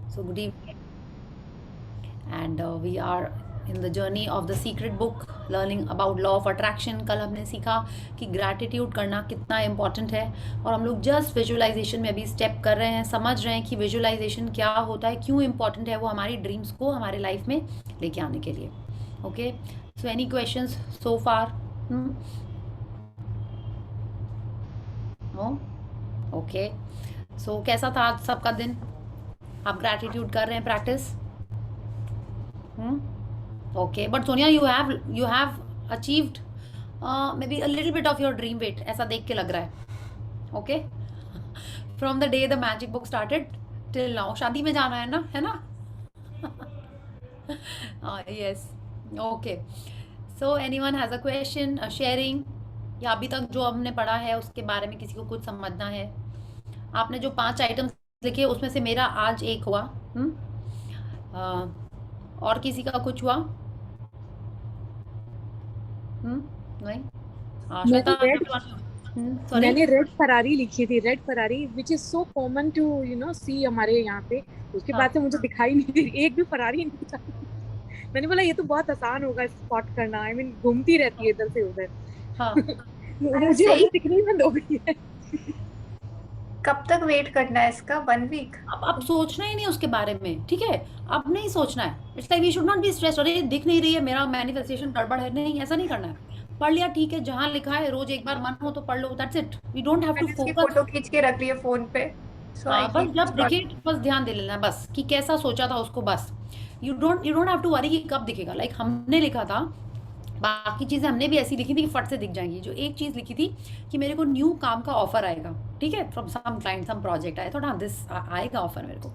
So good evening, and we are in the journey of the secret book, learning about law of attraction. कल हमने सीखा कि gratitude करना कितना important है, और हम लोग जस्ट विजुअलाइजेशन में अभी स्टेप कर रहे हैं, समझ रहे हैं कि विजुअलाइजेशन क्या होता है, क्यों इम्पॉर्टेंट है वो हमारी ड्रीम्स को हमारे लाइफ में लेके आने के लिए. Okay, so any questions so far? No? Okay, so कैसा था आज सबका दिन? आप ग्रैटिट्यूड कर रहे हैं practice? Okay, but Sonia, you have achieved maybe a little bit of your dream weight, ऐसा देख के लग रहा है. Okay, from the day the magic book started till now. शादी में जाना है ना? Yes. Okay, so anyone has a question, sharing, या अभी तक जो हमने पढ़ा है उसके बारे में किसी को कुछ समझना है? आपने जो 5 आइटम्स लिखे उसमें से मेरा आज एक हुआ. और किसी का कुछ हुआ? नहीं. मैंने श्वेता, रेड सॉरी. मैंने रेड फरारी लिखी थी, red Ferrari which is so common to see हमारे यहाँ पे. उसके हाँ. बाद से मुझे दिखाई नहीं दी, एक भी फरारी नहीं था. मैंने बोला ये तो बहुत आसान होगा स्पॉट करना. आई मीन घूमती रहती है इधर से उधर. हाँ. मुझे अभी दिखनी बंद हो गई है. कब तक वेट करना है इसका? 1 वीक? अब सोचना ही नहीं उसके बारे में, ठीक है? अब नहीं सोचना है. It's like we should not be stressed. अरे दिख नहीं रही है, मेरा मैनिफेस्टेशन गड़बड़ है. नहीं, ऐसा नहीं करना है. पढ़ लिया, ठीक है, जहाँ लिखा है रोज एक बार मन हो तो पढ़ लो, that's it. We don't have to मैंने इसकी फोकस. फोटो खींच के रख ली है फोन पे. सो आई बस जब कीप. दिखे बस ध्यान दे लेना है, बस कि कैसा सोचा था उसको. बस you don't have to worry कि कब दिखेगा. लाइक हमने लिखा था, बाकी चीज़ें हमने भी ऐसी लिखी थी कि फट से दिख जाएंगी. जो एक चीज़ लिखी थी कि मेरे को न्यू काम का ऑफर आएगा, ठीक है, from some client, some project. आया थोड़ा हाँ दिस आएगा ऑफर मेरे को.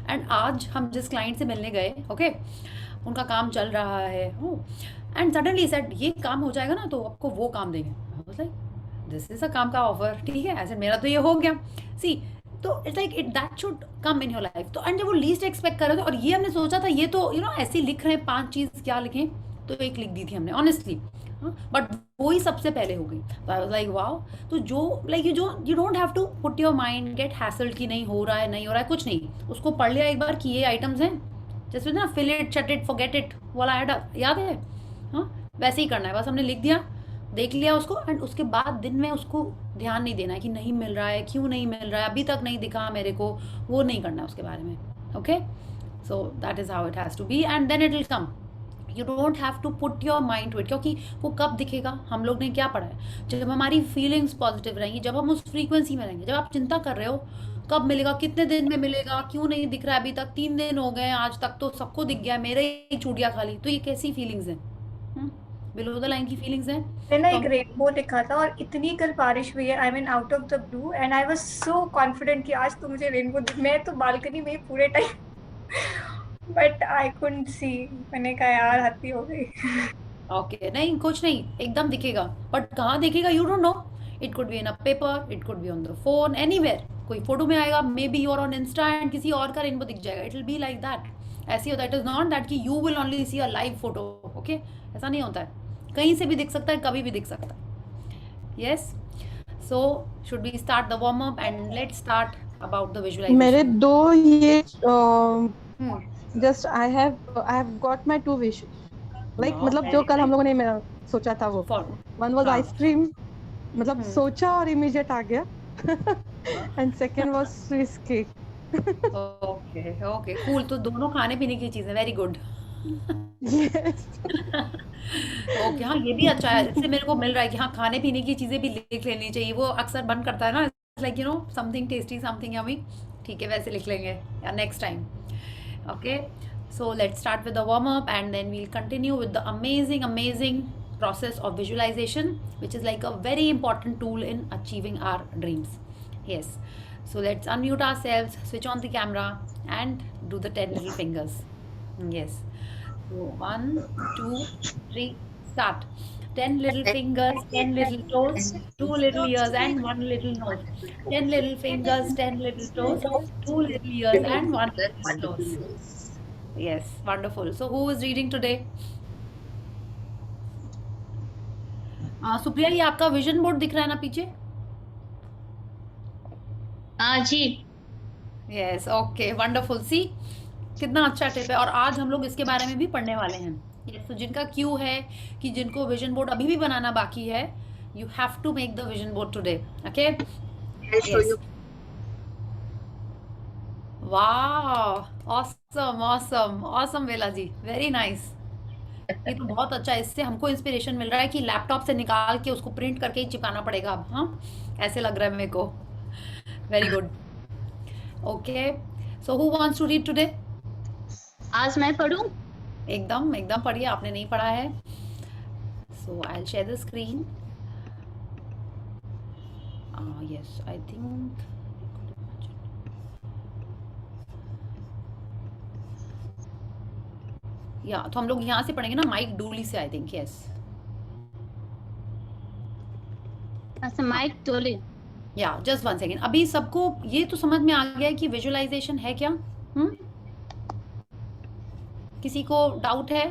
एंड आज हम जिस क्लाइंट से मिलने गए, ओके, उनका काम चल रहा है, एंड सडनली सेड ये काम हो जाएगा ना तो आपको वो काम देंगे. लाइक दिस इज अ काम का ऑफर, ठीक है, ऐसे मेरा तो ये हो गया. सी, तो it's like it that should come in your life. तो एंड जब वो लीस्ट एक्सपेक्ट कर रहे थे, और ये हमने सोचा था ये तो ऐसे लिख रहे हैं 5 चीज़, क्या लिखें, तो एक लिख दी थी हमने ऑनेस्टली. बट वो ही सबसे पहले हो गई. तो आई वाज लाइक वाओ. तो जो like you don't have to put your mind get hassled कि नहीं हो रहा है, नहीं हो रहा है, कुछ नहीं. उसको पढ़ लिया एक बार कि ये आइटम्स हैं, जैसे ना fill it, shut it, forget it वाला याद है? हाँ, वैसे ही करना है. बस हमने लिख दिया, देख लिया उसको, एंड उसके बाद दिन में उसको ध्यान नहीं देना है कि नहीं मिल रहा है, क्यों नहीं मिल रहा है, अभी तक नहीं दिखा मेरे को. वो नहीं करना है उसके बारे में. Okay, so that is how it has to be, and then it will come. You don't have to put your mind to it, क्योंकि वो कब दिखेगा? हम लोग ने क्या पढ़ा है, जब हमारी फीलिंग्स पॉजिटिव रहेंगी, जब हम उस फ्रीक्वेंसी में रहेंगे. जब आप चिंता कर रहे हो कब मिलेगा, कितने दिन में मिलेगा, क्यों नहीं दिख रहा है अभी तक, 3 दिन हो गए आज तक तो सबको दिख गया, मेरे ही छूट गया खाली, तो ये कैसी फीलिंग्स हैं? बिलो द लाइन की फीलिंग्स हैं. मैंने ना तो एक रेनबो लिखा था, और इतनी कल बारिश हुई है, I mean out of the blue, and I was so confident कि आज तो मुझे रेनबो मैं तो बालकनी में ही पूरे time. But I couldn't see. मैंने कहा यार हत्ती हो गई. ओके, नहीं कुछ नहीं, एकदम दिखेगा. बट कहाँ दिखेगा you don't know. It could be in a paper, it could be on the phone, anywhere. कोई फोटो में आएगा, maybe your on Insta and किसी और का रेनबो दिख जाएगा. It will be like that. ऐसे होता है. इट इज नॉट दैट कि you will only see a live photo. Okay, ऐसा नहीं होता है. कहीं से भी दिख सकता है, कभी भी दिख सकता है. Yes. So should we start the warm up, and let's start about the मेरे विजुअलाइजेशन. दो ये hmm. Just I have got my 2 wishes. Like मतलब जो कल हम लोगों ने सोचा था वो. फॉर वन वाज हाँ. आइसक्रीम, मतलब हम्म. सोचा और इमीडिएट आ गया. And second was Swiss cake. Okay okay, cool. तो दोनों खाने पीने की चीजें, वेरी गुड. यस. ओके, हाँ, ये भी अच्छा है. इससे मेरे को मिल रहा है कि हाँ, खाने पीने की चीजें भी लिख लेनी चाहिए. वो अक्सर मन करता है ना, like something tasty, something yummy. ठीक है, वैसे लिख लेंगे या next time. Okay, so let's start with the warm up, and then we'll continue with the amazing process of visualization, which is like a very important tool in achieving our dreams. Yes, so let's unmute ourselves, switch on the camera, and do the 10 little fingers. Yes, so 1 2 3 start. 10 little fingers, 10 little toes, 2 little ears and 1 little nose. 10 little fingers, 10 little toes, 2 little ears and 1 little nose. Yes, wonderful. So who is reading today? Supriya, ये आपका vision board दिख रहा है ना पीछे? हाँ जी. Yes, okay, wonderful. See कितना अच्छा टिप है, और आज हम लोग इसके बारे में भी पढ़ने वाले हैं। यस, तो जिनका क्यू है कि जिनको विजन बोर्ड अभी भी बनाना बाकी है, you have to make the vision board today, okay? I'll show yes, you. वाह, awesome awesome awesome Bela ji, very nice. ये तो बहुत अच्छा है, इससे हमको इंस्पिरेशन मिल रहा है कि लैपटॉप से निकाल के उसको प्रिंट करके ही चिपकाना पड़ेगा अब, हाँ, ऐसे लग रहा है मेरे को। Very good, okay. So who wants to read today? आज मैं पढ़ूं? एकदम एकदम पढ़िए, आपने नहीं पढ़ा है। So I will share the screen. Yes, I think या तो हम लोग यहाँ से पढ़ेंगे ना, माइक डूली से, आई थिंक। यस, अच्छा, माइक टोले। या जस्ट वन सेकेंड। अभी सबको ये तो समझ में आ गया है कि विजुअलाइजेशन है क्या? किसी को डाउट है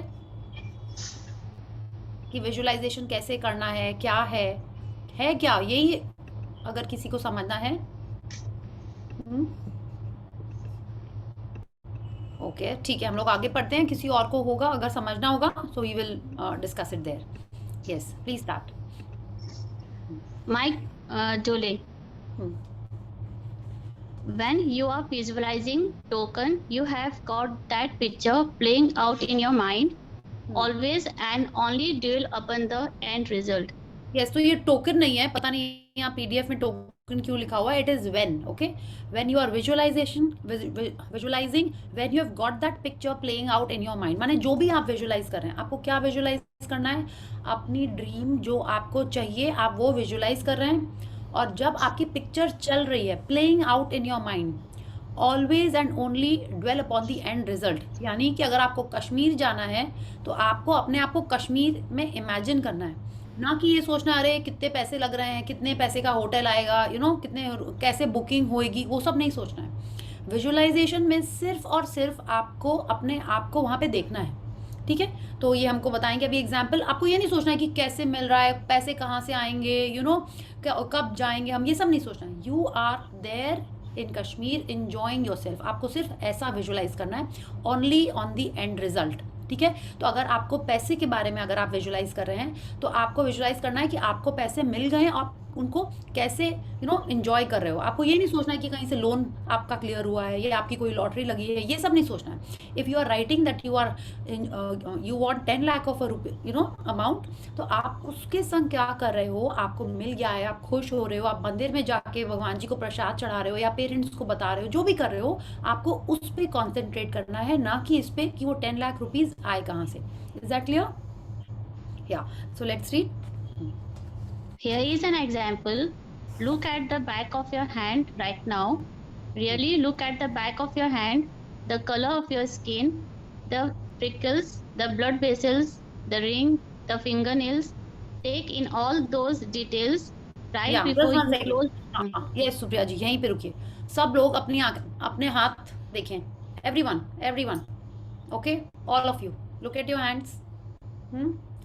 कि विजुअलाइजेशन कैसे करना है, क्या है क्या? यही अगर किसी को समझना है। ओके, ठीक है, हम लोग आगे पढ़ते हैं। किसी और को होगा, अगर समझना होगा, so we will discuss it there. Yes, please start. Mike Dole. When you are visualizing token, you have got that picture playing out in your mind, always and only dwell upon the end result. Yes, तो ये token नहीं है, पता नहीं यहाँ PDF में token क्यों लिखा हुआ है। It is when, okay, when you are visualising, when you have got that picture playing out in your mind. माने जो भी आप विजुअलाइज कर रहे हैं, आपको क्या विजुअलाइज करना है? अपनी ड्रीम जो आपको चाहिए, आप वो विजुअलाइज कर रहे हैं। और जब आपकी पिक्चर चल रही है, playing out in your mind, always and only dwell upon the end result. यानी कि अगर आपको कश्मीर जाना है, तो आपको अपने आप को कश्मीर में इमेजिन करना है, ना कि ये सोचना अरे कितने पैसे लग रहे हैं, कितने पैसे का होटल आएगा, कितने कैसे बुकिंग होएगी, वो सब नहीं सोचना है। विजुअलाइजेशन में सिर्फ और सिर्फ आपको अपने आप को वहाँ पे देखना है, ठीक है? तो ये हमको बताएंगे अभी एग्जाम्पल। आपको ये नहीं सोचना है कि कैसे मिल रहा है, पैसे कहाँ से आएंगे, कब जाएंगे हम, ये सब नहीं सोचना है। You are there in Kashmir enjoying yourself. आपको सिर्फ ऐसा विजुअलाइज करना है, only on the end result, ठीक है? तो अगर आपको पैसे के बारे में अगर आप विजुअलाइज कर रहे हैं, तो आपको विजुअलाइज करना है कि आपको पैसे मिल गए और उनको कैसे एंजॉय कर रहे हो। आपको ये नहीं सोचना है कि कहीं से लोन आपका क्लियर हुआ है या आपकी कोई लॉटरी लगी है, ये सब नहीं सोचना है। If you are writing that you want 10 lakh of amount, तो आप उसके संग क्या कर रहे हो? आपको मिल गया है, आप खुश हो रहे हो, आप मंदिर में जाके भगवान जी को प्रसाद चढ़ा रहे हो या पेरेंट्स को बता रहे हो, जो भी कर रहे हो, आपको उस पर कॉन्सेंट्रेट करना है, ना कि इस पर कि वो 10 लाख रुपीज़ आए कहाँ से। Is that clear? Yeah so let's read. Here is an example. Look at the back of your hand right now. Really look at the back of your hand, the color of your skin, the prickles, the blood vessels, the ring, the fingernails. Take in all those details right before you close. Yes Supriya ji, यहीं पे रुकिए। सब लोग अपने हाथ देखें। Everyone, okay, all of you look at your hands.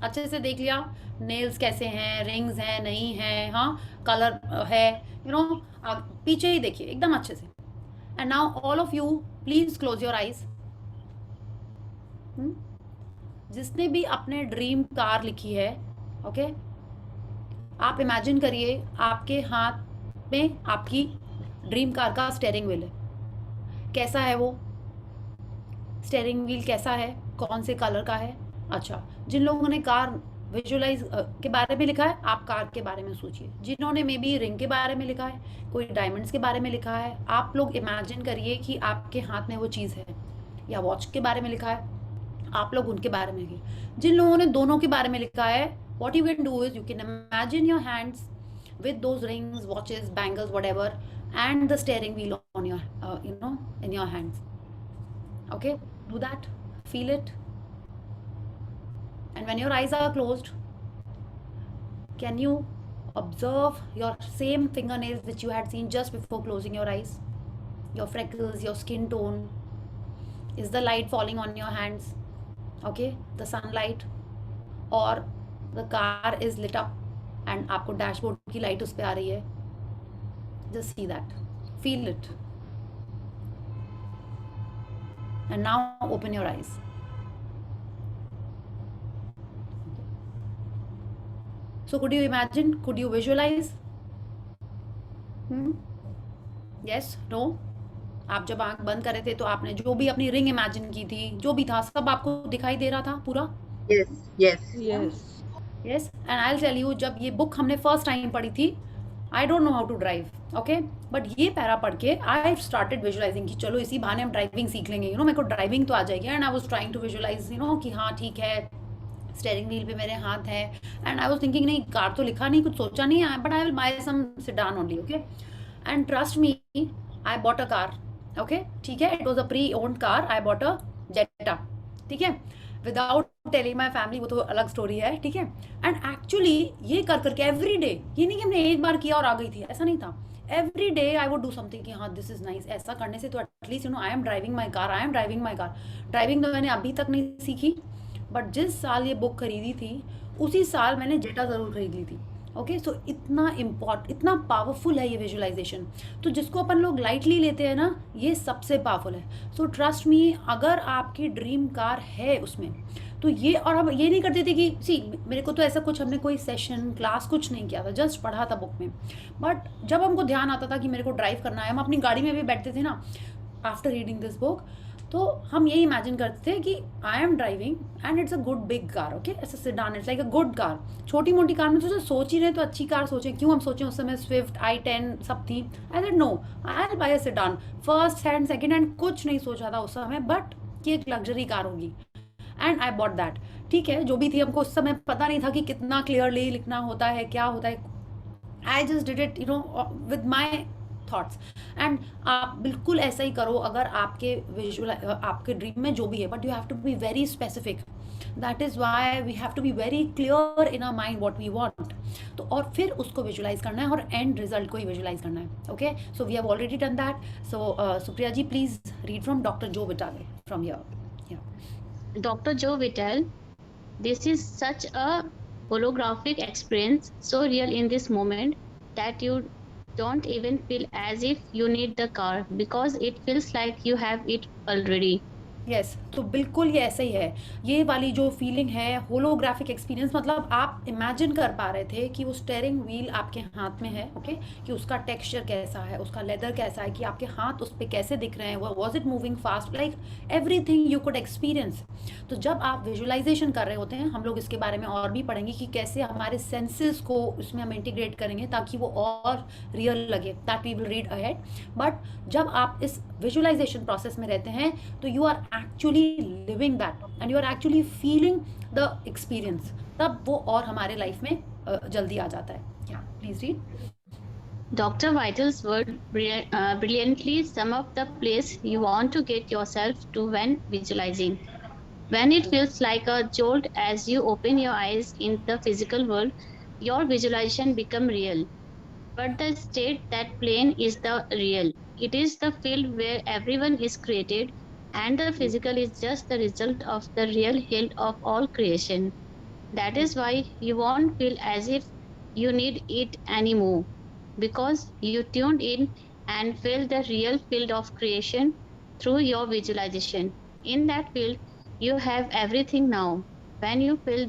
अच्छे से देख लिया, नेल्स कैसे हैं, रिंग्स हैं, नहीं हैं, हाँ, कलर है, पीछे ही देखिए एकदम अच्छे से। And now all of you please close your eyes. जिसने भी अपने ड्रीम कार लिखी है, ओके, आप इमेजिन करिए आपके हाथ में आपकी ड्रीम कार का स्टीयरिंग व्हील है। कैसा है वो स्टीयरिंग व्हील? कैसा है, कौन से कलर का है? अच्छा, जिन लोगों ने कार विजुअलाइज के बारे में लिखा है, आप कार के बारे में सोचिए। जिन्होंने मे बी रिंग के बारे में लिखा है, कोई डायमंड्स के बारे में लिखा है, आप लोग इमेजिन करिए कि आपके हाथ में वो चीज़ है। या वॉच के बारे में लिखा है, आप लोग उनके बारे में लिखिए। जिन लोगों ने दोनों के बारे में लिखा है, what you can do is you can imagine your hands with those rings, watches, bangles, whatever, and the steering wheel on your in your hands. Okay, do that, feel it. And when your eyes are closed, can you observe your same fingernails which you had seen just before closing your eyes? Your freckles, your skin tone. Is the light falling on your hands? Okay, the sunlight, or the car is lit up and आपको dashboard की light उस पर आ रही है। Just see that, feel it. and now open your eyes. So could you imagine, could you visualize? Yes, no? आप जब आंख बंद करे थे तो आपने जो भी अपनी रिंग इमेजिन की थी, जो भी था, सब आपको दिखाई दे रहा था पूरा? Yes, and I'll tell you, जब ये बुक हमने फर्स्ट टाइम पढ़ी थी, I don't know how to drive, okay? But ये पैरा पढ़ के I started visualizing कि चलो इसी बहाने हम ड्राइविंग सीख लेंगे, you know, मेरे को ड्राइविंग तो आ जाएगी, and I was trying to visualize, you know, कि हाँ ठीक है, स्टेयरिंग व्हील पे मेरे हाथ है, एंड आई वाज थिंकिंग नहीं, कार तो लिखा नहीं, कुछ सोचा नहीं है, but I will buy some sedan only, okay? And trust me, I bought a car, okay, ठीक है, it was a pre owned car, I bought a Jetta, ठीक है, विदाउट टेलिंग माई फैमिली, वो तो अलग स्टोरी है, ठीक है? एंड एक्चुअली ये कर करके एवरी डे, ये नहीं कि हमने एक बार किया और आ गई थी, ऐसा नहीं था, every day I would do something कि हाँ दिस इज नाइस, ऐसा करने से तो at least, you know, I am driving my car, I am driving my car. Driving तो मैंने अभी तक नहीं सीखी, बट जिस साल ये बुक खरीदी थी उसी साल मैंने जेटा ज़रूर खरीद ली थी, ओके? सो इतना पावरफुल है ये विजुअलाइजेशन, तो जिसको अपन लोग लाइटली लेते हैं ना, ये सबसे पावरफुल है। सो ट्रस्ट मी, अगर आपकी ड्रीम कार है उसमें, तो ये, और हम ये नहीं करते थे कि मेरे को तो ऐसा कुछ, हमने कोई सेशन क्लास कुछ नहीं किया था, जस्ट पढ़ा था बुक में, बट जब हमको ध्यान आता था कि मेरे को ड्राइव करना है, हम अपनी गाड़ी में भी बैठते थे ना आफ्टर रीडिंग दिस बुक, तो हम यही इमेजिन करते थे कि I am driving and it's a good big car, okay? ऐसा sedan, it's like a good car. छोटी मोटी कार में तो सोच ही रहे तो अच्छी कार सोचें, क्यों हम सोचें? उस समय स्विफ्ट, i10 सब थी। I said no, I will buy a sedan, first hand, second hand कुछ नहीं सोचा था उस समय, बट कि एक लग्जरी कार होगी, एंड आई बॉट दैट, ठीक है? जो भी थी, हमको उस समय पता नहीं था कि कितना क्लियरली लिखना होता है, क्या होता है, I just did it, you know, with my thoughts. And आप बिल्कुल ऐसा ही करो अगर आपके ड्रीम में जो भी है, but you have to be very specific, that is why we have to be very clear in our mind what we want, तो और फिर उसको विजुलाइज करना है और एंड रिजल्ट को ही विजुलाइज करना है, okay? So we have already done that. So Supriya ji, please read from doctor Joe Vitale from here. Dr. Joe Vitale, this is such a holographic experience, so real in this moment that you don't even feel as if you need the car because it feels like you have it already. Yes, तो बिल्कुल ये ऐसे ही है, ये वाली जो feeling है, holographic experience, मतलब आप इमेजिन कर पा रहे थे कि वो स्टेयरिंग व्हील आपके हाथ में है, ओके? कि उसका टेक्सचर कैसा है, उसका लेदर कैसा है, कि आपके हाथ उस पर कैसे दिख रहे हैं, was it moving fast, like everything you could experience. तो जब आप विजुअलाइजेशन कर रहे होते हैं, हम लोग इसके बारे में और भी पढ़ेंगे कि कैसे हमारे सेंसेस को उसमें हम इंटीग्रेट करेंगे ताकि वो और रियल लगे, that we will read ahead. But जब आप इस विजुअलाइजेशन प्रोसेस में रहते हैं, तो you are actually living that and you are actually feeling the experience, तब वो और हमारे लाइफ में जल्दी आ जाता है। Yeah, please read. Dr. Vitale's word brilliantly sum up the place you want to get yourself to when visualizing. When it feels like a jolt as you open your eyes in the physical world, your visualization become real. But the state that plane is the real. It is the field where everyone is created, and the physical is just the result of the real health of all creation. That is why you won't feel as if you need it anymore, because you tuned in and felt the real field of creation through your visualization. In that field, you have everything now. When you feel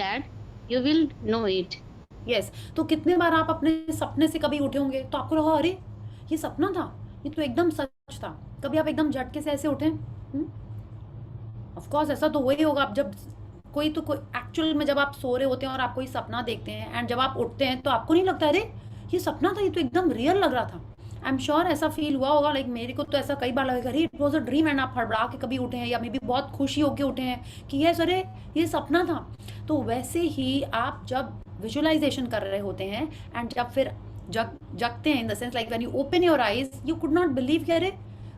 that, you will know it. Yes, तो कितने बार आप अपने सपने से कभी उठे होंगे तो आपको लगा अरे ये सपना था, ये तो एकदम सच था। कभी आप एकदम झटके से ऐसे उठे? ऑफ कोर्स ऐसा तो वही होगा, आप जब कोई एक्चुअल में जब आप सो रहे होते हैं और आप कोई सपना देखते हैं, एंड जब आप उठते हैं तो आपको नहीं लगता अरे ये सपना था, ये तो एकदम रियल लग रहा था। आई एम श्योर ऐसा फील हुआ होगा, लाइक मेरे को तो ऐसा कई बार लगेगा अरे it was a dream, and आप हड़बड़ा के कभी उठे हैं या मे बी बहुत खुशी होके उठे हैं कि यस अरे ये सपना था। तो वैसे ही आप जब विजुअलाइजेशन कर रहे होते हैं एंड जब फिर जगते हैं, in the sense like when you open your eyes you could not believe कि अरे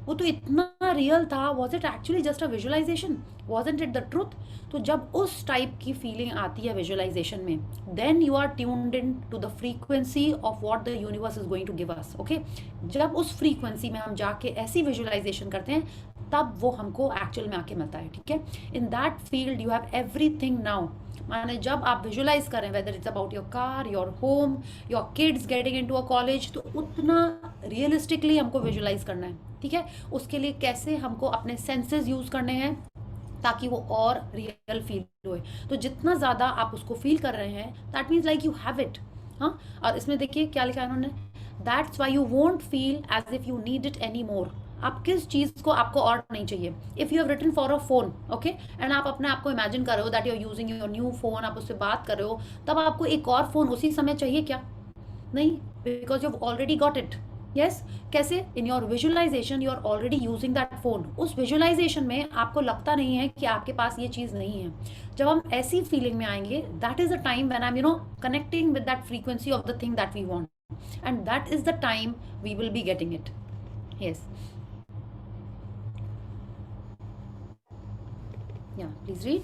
वो तो इतना रियल था, was it actually just a visualisation, wasn't it the truth? तो जब उस टाइप की फीलिंग आती है विजुअलाइजेशन में, then you are tuned in to the frequency of what the universe is going to give us, okay? जब उस frequency में हम जाके ऐसी विजुअलाइजेशन करते हैं, तब वो हमको एक्चुअल में आके मिलता है, ठीक है? In that field you have everything now. माने जब आप विजुअलाइज करें, whether it's about your car, your home, your kids getting into a college, तो उतना रियलिस्टिकली हमको विजुअलाइज करना है, ठीक है, उसके लिए कैसे हमको अपने सेंसेस यूज करने हैं ताकि वो और रियल फील होए। तो जितना ज़्यादा आप उसको फील कर रहे हैं, that means like you have it. हाँ, और इसमें देखिए क्या लिखा है उन्होंने, that's why you won't feel as if you need it any more. आप किस चीज़ को आपको और नहीं चाहिए। If you have written for a phone, okay, and आप अपने आप को इमेजिन कर रहे हो that you are using your new phone, आप उससे बात कर रहे हो, तब आपको एक और फोन उसी समय चाहिए क्या? नहीं, because you have already got it. Yes, कैसे? In your visualization you are already using that phone. उस विजुअलाइजेशन में आपको लगता नहीं है कि आपके पास ये चीज़ नहीं है। जब हम ऐसी फीलिंग में आएंगे, that is the time when I am connecting with that frequency of the thing that we want, and that is the time we will be getting it. Yes, yeah please read.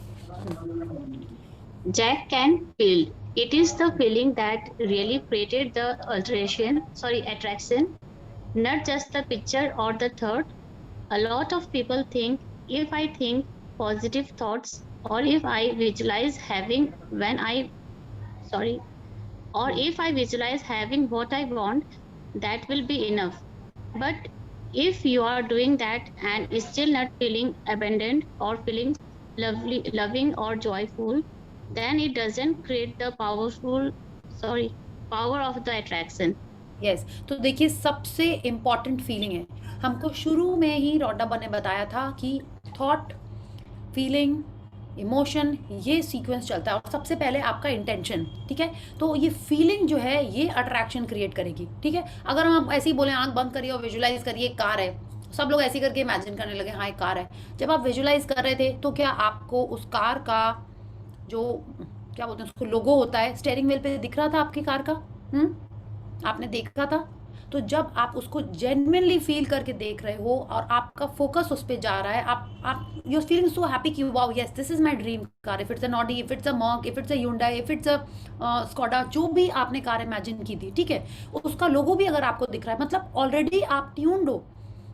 Jack can feel. It is the feeling that really created the attraction, not just the picture or the thought. A lot of people think if I think positive thoughts or if I visualize having if I visualize having what I want, that will be enough. But if you are doing that and still not feeling abundant or feeling loving or joyful, then it doesn't create the power of the attraction. Yes, तो देखिए सबसे important feeling है, हमको शुरू में ही रॉडा ने बताया था कि थॉट, फीलिंग, इमोशन, ये सीक्वेंस चलता है और सबसे पहले आपका इंटेंशन। ठीक है, तो ये फीलिंग जो है ये अट्रैक्शन क्रिएट करेगी। ठीक है, अगर हम ऐसे ही बोले आंख बंद करिए और विजुलाइज करिए कार है, सब लोग ऐसे करके इमेजिन करने लगे हाँ एक कार है। जब आप विजुलाइज कर रहे थे तो क्या आपको उस कार का जो क्या बोलते हैं उसको लोगो होता है स्टीयरिंग व्हील पे दिख रहा था आपकी कार का? आपने देखा था? तो जब आप उसको जेन्युइनली फील करके देख रहे हो और आपका फोकस उस पर जा रहा है, आप you are feeling so happy कि wow yes this is my dream car, if it's a Audi, if it's a Merc, if it's a hyundai, if it's a Skoda, जो भी आपने कार इमेजिन की थी, ठीक है, उसका लोगो भी अगर आपको दिख रहा है, मतलब ऑलरेडी आप ट्यून्ड हो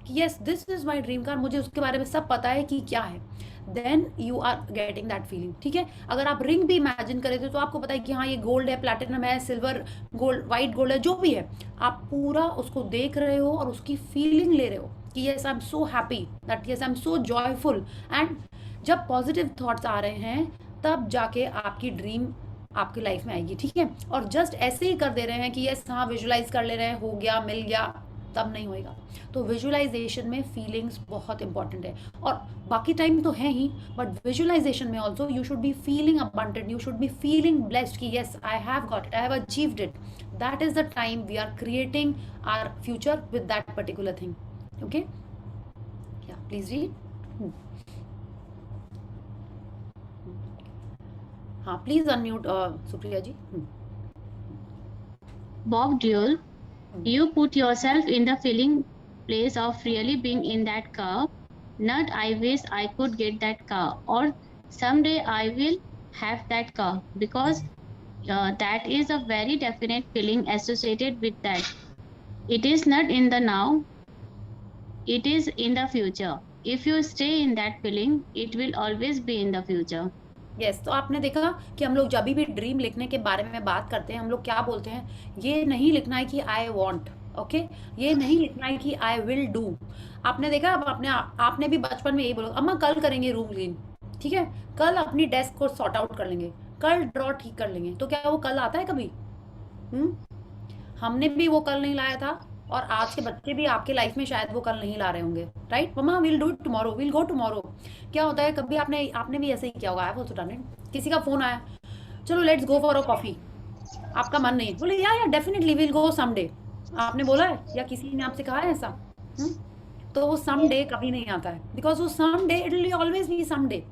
कि yes this is my dream car, मुझे उसके बारे में सब पता है कि क्या है, then you are getting that feeling. ठीक है, अगर आप रिंग भी इमेजिन करे थे तो आपको पता है कि हाँ ये गोल्ड है, प्लैटिनम है, सिल्वर गोल्ड, वाइट गोल्ड है, जो भी है, आप पूरा उसको देख रहे हो और उसकी फीलिंग ले रहे हो कि yes I am so happy, that yes I am so joyful. And जब पॉजिटिव थॉट्स आ रहे हैं तब जाके आपकी ड्रीम आपकी लाइफ में आएगी। ठीक है, और जस्ट ऐसे ही कर दे रहे हैं कि यस हाँ विजुलाइज कर ले रहे हैं, हो गया, मिल गया, तब नहीं होएगा। तो विजुअलाइजेशन में फीलिंग्स बहुत इंपॉर्टेंट है, और बाकी टाइम तो है ही, बट विजुअलाइजेशन में also you should be feeling abundant, you should be feeling blessed कि yes I have got it, I have achieved it. That is the time we are creating our future with that particular thing. Okay, yeah please read. हाँ please unmute Supriya ji. Bob Dole, you put yourself in the feeling place of really being in that car, not I wish I could get that car or someday I will have that car, because that is a very definite feeling associated with that. It is not in the now, it is in the future. If you stay in that feeling, it will always be in the future. Yes, तो आपने देखा कि हम लोग जब भी dream लिखने के बारे में बात करते हैं, हम लोग क्या बोलते हैं, ये नहीं लिखना है कि आई वॉन्ट, ओके, ये नहीं लिखना है कि आई विल डू। आपने देखा, अब आपने भी बचपन में यही बोला अम्मा कल करेंगे रूम क्लीन, ठीक है, कल अपनी डेस्क को सॉर्ट आउट कर लेंगे, कल ड्रॉ ठीक कर लेंगे। तो क्या वो कल आता है कभी? हमने भी वो कल नहीं लाया था, और आज के बच्चे भी आपके लाइफ में शायद वो कल नहीं ला रहे होंगे, right? Mamma will do it tomorrow, will go tomorrow. क्या होता है, कभी आपने भी ऐसे ही किया होगा, वो डन इट, किसी का फोन आया, चलो let's go for a coffee, आपका मन नहीं, बोले या डेफिनेटली विल गो समडे। आपने बोला है या किसी ने आपसे कहा है ऐसा? तो वो समडे कभी नहीं आता है, बिकॉज वो someday it will always be someday,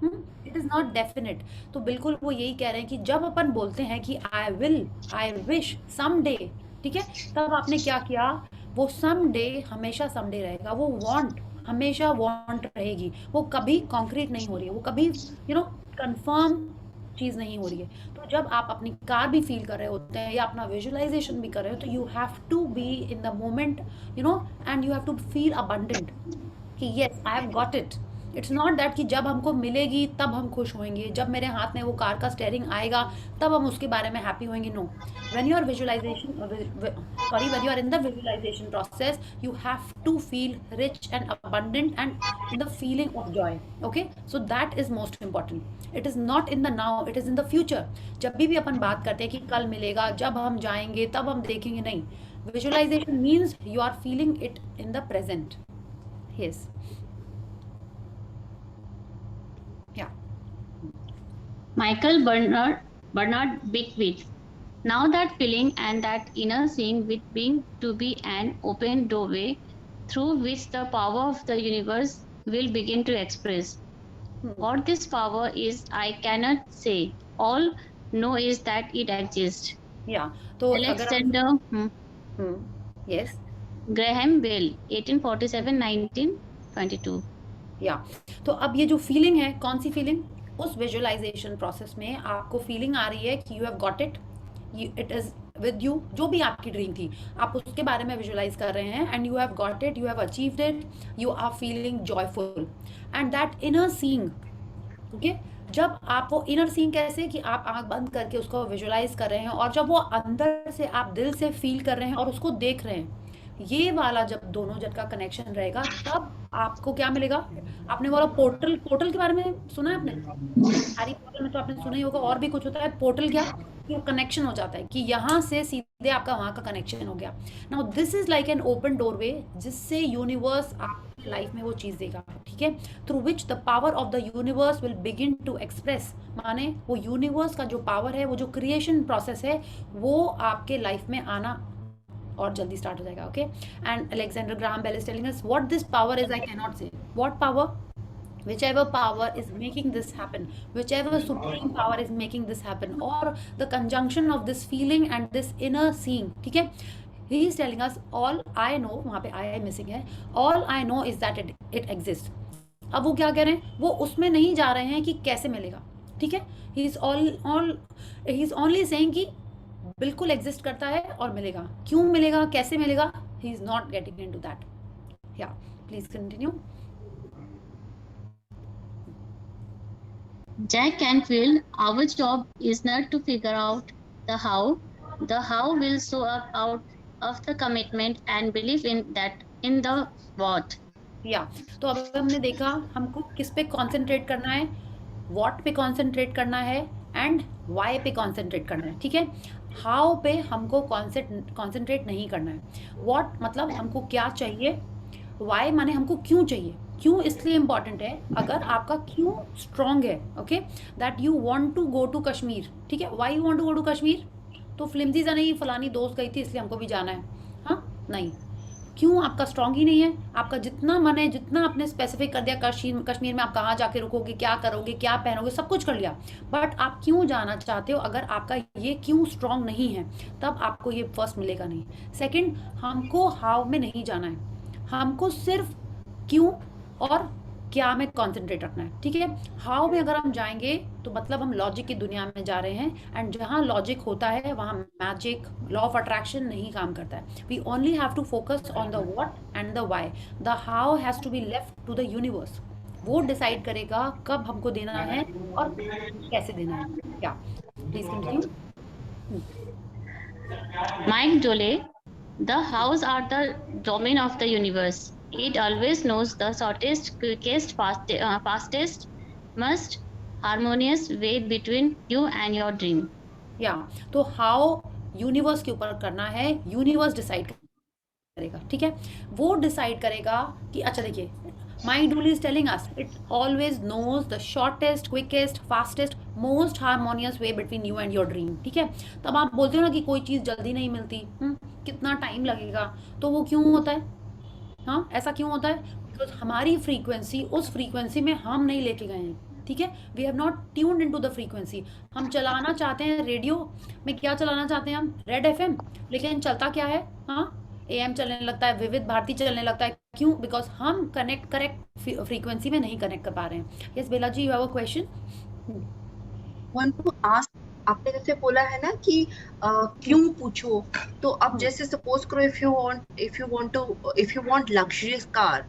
it is not definite. तो बिल्कुल वो यही कह रहे हैं कि जब अपन बोलते हैं कि I will, I wish, someday, ठीक है, तब आपने क्या किया, वो समडे हमेशा समडे रहेगा, वो वांट हमेशा वांट रहेगी, वो कभी कॉन्क्रीट नहीं हो रही है, वो कभी कंफर्म चीज़ नहीं हो रही है। तो जब आप अपनी कार भी फील कर रहे होते हैं या अपना विजुअलाइजेशन भी कर रहे हो, तो you have to be in the moment, and you have to feel abundant कि yes I have got it, it's not that कि जब हमको मिलेगी तब हम खुश होंगे, जब मेरे हाथ में वो कार का स्टेयरिंग आएगा तब हम उसके बारे में हैप्पी होंगे। No, when you are visualization when you are in the visualization process, you have to feel rich and abundant and in the feeling of joy. Okay, so that is most important. It is not in the now, it is in the future. जब भी अपन बात करते हैं कि कल मिलेगा, जब हम जाएंगे तब हम देखेंगे, नहीं, visualization means you are feeling it in the present. Yes. Yeah. Michael Bernard Beckwith. Now that feeling and that inner seeing with being to be an open doorway through which the power of the universe will begin to express. What this power is, I cannot say. All know is that it exists. Yeah. तो Alexander yes. Graham Bell, 1847-1922. या तो अब ये जो feeling है, कौन सी feeling? उस visualisation process में आपको फीलिंग आ रही है कि you have got it, it is with you. जो भी आपकी ड्रीम थी आप उसके बारे में विजुअलाइज कर रहे हैं, and you have got it, you have achieved it, you are feeling joyful and that inner seeing. Okay, जब आप वो इनर सीइंग कैसे कि आप आंख बंद करके उसको विजुअलाइज कर रहे हैं, और जब वो अंदर से आप दिल से फील कर रहे हैं और उसको देख रहे हैं, ये वाला जब दोनों जन का कनेक्शन रहेगा तब आपको क्या मिलेगा? आपने बोला पोर्टल, पोर्टल के बारे में सुना है आपने? हैरी पॉटर में तो आपने सुना ही होगा, और भी कुछ होता है। पोर्टल क्या? कि कनेक्शन हो जाता है कि यहाँ से सीधे आपका वहाँ का कनेक्शन हो गया। Now this is like an open doorway, जिससे यूनिवर्स आपकी लाइफ में वो चीज़ देगा, ठीक है, through which the power of the universe will begin to express. माने वो यूनिवर्स का जो पावर है, वो जो क्रिएशन प्रोसेस है, वो आपके लाइफ में आना और जल्दी स्टार्ट हो जाएगा। Okay, and Alexander Graham Bell is telling us what this power is, I can not say what power, whichever power is making this happen, whichever supreme power is making this happen, or the conjunction of this feeling and this inner seeing, ठीक है, he is telling us all I know, वहाँ पे I missing है, all I know is that it exists। अब वो क्या कह रहे हैं? वो उसमें नहीं जा रहे हैं कि कैसे मिलेगा, ठीक है, he is only saying कि बिल्कुल एग्जिस्ट करता है और मिलेगा। क्यों मिलेगा, कैसे मिलेगा, he is not getting into that। yeah, please continue। Jack Canfield, our job is not to figure out the how. The how will show up out of the commitment and belief in that, in the what. या तो अब हमने देखा हमको किस पे concentrate करना है, व्हाट पे कॉन्सेंट्रेट करना है, एंड वाई पे कॉन्सेंट्रेट करना है, ठीक है। हाउ पे हमको कॉन्सेंट्रेट नहीं करना है। व्हाट मतलब हमको क्या चाहिए, वाई माने हमको क्यों चाहिए। क्यों इसलिए इम्पॉर्टेंट है, अगर आपका क्यों स्ट्रॉन्ग है, okay, that you want to go to Kashmir, ठीक है, why you want to go to Kashmir, तो फिल्मजी सा नहीं फलानी दोस्त गई थी इसलिए हमको भी जाना है, हाँ नहीं, क्यों आपका स्ट्रॉन्ग ही नहीं है। आपका जितना मन है, जितना आपने स्पेसिफिक कर दिया, कश्मीर में आप कहाँ जाके रुकोगे, क्या करोगे, क्या पहनोगे, सब कुछ कर लिया, बट आप क्यों जाना चाहते हो, अगर आपका ये क्यों स्ट्रॉन्ग नहीं है तब आपको ये फर्स्ट मिलेगा नहीं। सेकंड, हमको हाउ में नहीं जाना है, हमको सिर्फ क्यों और क्या में कॉन्सेंट्रेट रखना है, ठीक है। हाउ में अगर हम जाएंगे तो मतलब हम लॉजिक की दुनिया में जा रहे हैं, एंड जहाँ लॉजिक होता है वहाँ मैजिक, लॉ ऑफ अट्रैक्शन नहीं काम करता है। We only have to focus on the what and the why. The how has to be left to the universe. वो डिसाइड करेगा कब हमको देना है और कैसे देना है। क्या, please continue. Mike Dole, the hows are the domain of the universe. It always knows the shortest, quickest, fastest, most harmonious way between you and your dream. या तो हाउ यूनिवर्स के ऊपर करना है, यूनिवर्स डिसाइड करेगा, ठीक है। वो डिसाइड करेगा कि अच्छा देखिए, माई डूल is telling us it always knows the shortest, quickest, fastest, most harmonious way between you and your dream, ठीक है। तब आप बोलते हो ना कि कोई चीज़ जल्दी नहीं मिलती, कितना टाइम लगेगा, तो वो क्यों होता है, हाँ ऐसा क्यों होता है, बिकॉज हमारी फ्रीक्वेंसी, उस फ्रीक्वेंसी में हम नहीं लेके गए हैं, ठीक है। We have not tuned into the frequency. हम चलाना चाहते हैं रेडियो में, क्या चलाना चाहते हैं हम, रेड एफएम, लेकिन चलता क्या है, हाँ एएम चलने लगता है, विविध भारती चलने लगता है, क्यों, बिकॉज हम करेक्ट फ्रीक्वेंसी में नहीं कनेक्ट कर पा रहे हैं। Yes Bela ji, you have a question. Want to ask, आपने जैसे बोला है ना कि क्यों पूछो, तो अब जैसे सपोज करो if you want luxurious car,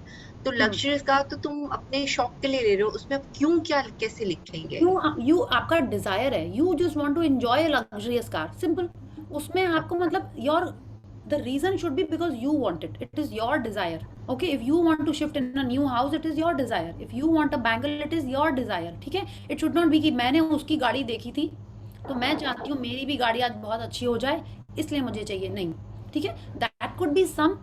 तो लग्जरियस कार तो तुम अपने शौक के लिए ले रहे हो, उसमें अब क्यों क्या कैसे लिखेंगे? यू आपका डिजायर है, you just want to enjoy a luxurious car, simple. उसमें आपको मतलब your the reason should be because you want it is your desire. Okay, if you want to shift in a new house it is your desire, if you want a bangle it is your desire, ठीक है। It should not B कि मैंने उसकी गाड़ी देखी थी तो मैं चाहती हूँ मेरी भी गाड़ी आज बहुत अच्छी हो जाए इसलिए मुझे चाहिए, नहीं, ठीक है। That could be some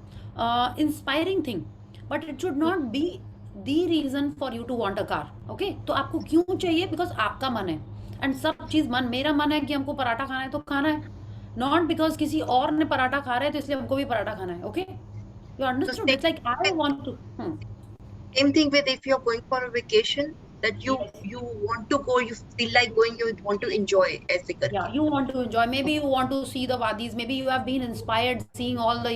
inspiring thing but it should not be the reason for you to want a car. Okay, तो आपको क्यों चाहिए, बिकॉज आपका मन है। एंड सब चीज मन, मेरा मन है कि हमको पराठा खाना है तो खाना है, नॉट बिकॉज किसी और ने पराठा खा रहा है तो इसलिए हमको भी पराठा खाना है। Okay, you understood? It's like I want to Same thing with if you're going for a vacation that you want to go, you feel like going, you want to enjoy ऐसे करके. Yeah, you want to enjoy. Maybe you want to see the wadis. Maybe you have been inspired seeing all the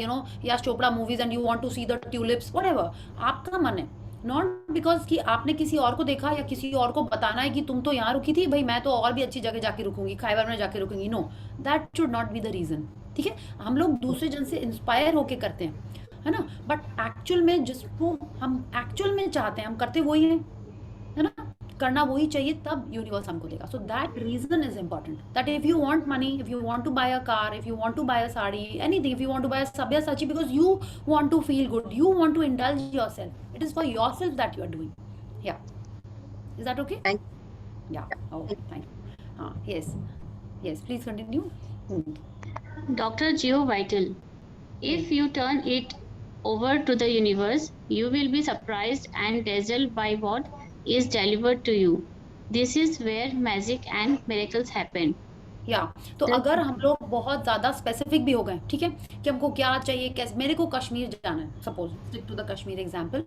Yash Chopra movies and you want to see the tulips. Whatever. आपका मन है. Not because कि आपने किसी और को देखा या किसी और को बताना है कि तुम तो यहाँ रुकी थी, भाई मैं तो और भी अच्छी जगह जाके रुकूंगी, खाइबर में जाके रुकूंगी। No, that should not be the reason. ठीक है, हम लोग दूसरे जन से इंस्पायर होके करते हैं, है ना। बट एक्चुअल में जिसको हम एक्चुअल में चाहते हैं हम करते वही हैं, है ना। करना वही चाहिए तब यूनिवर्स हमको देगा। So that reason is important, that if you want money, if you want to buy a car, if you want to buy a sari, anything, if you want to buy Sabyasachi because you want to feel good, you want to indulge yourself, it is for yourself that you are doing. Yeah, is that okay? Thank Yeah, okay, thank you. Yes, please continue. Dr. Geo Vital, if you turn it over to the universe, you will be surprised and dazzled by what is delivered to you. This is where magic and miracles happen. या तो अगर हम लोग बहुत ज़्यादा specific भी हो गए, ठीक है, कि हमको क्या चाहिए, कैसे, मेरे को कश्मीर जाना है, suppose stick to the Kashmir example,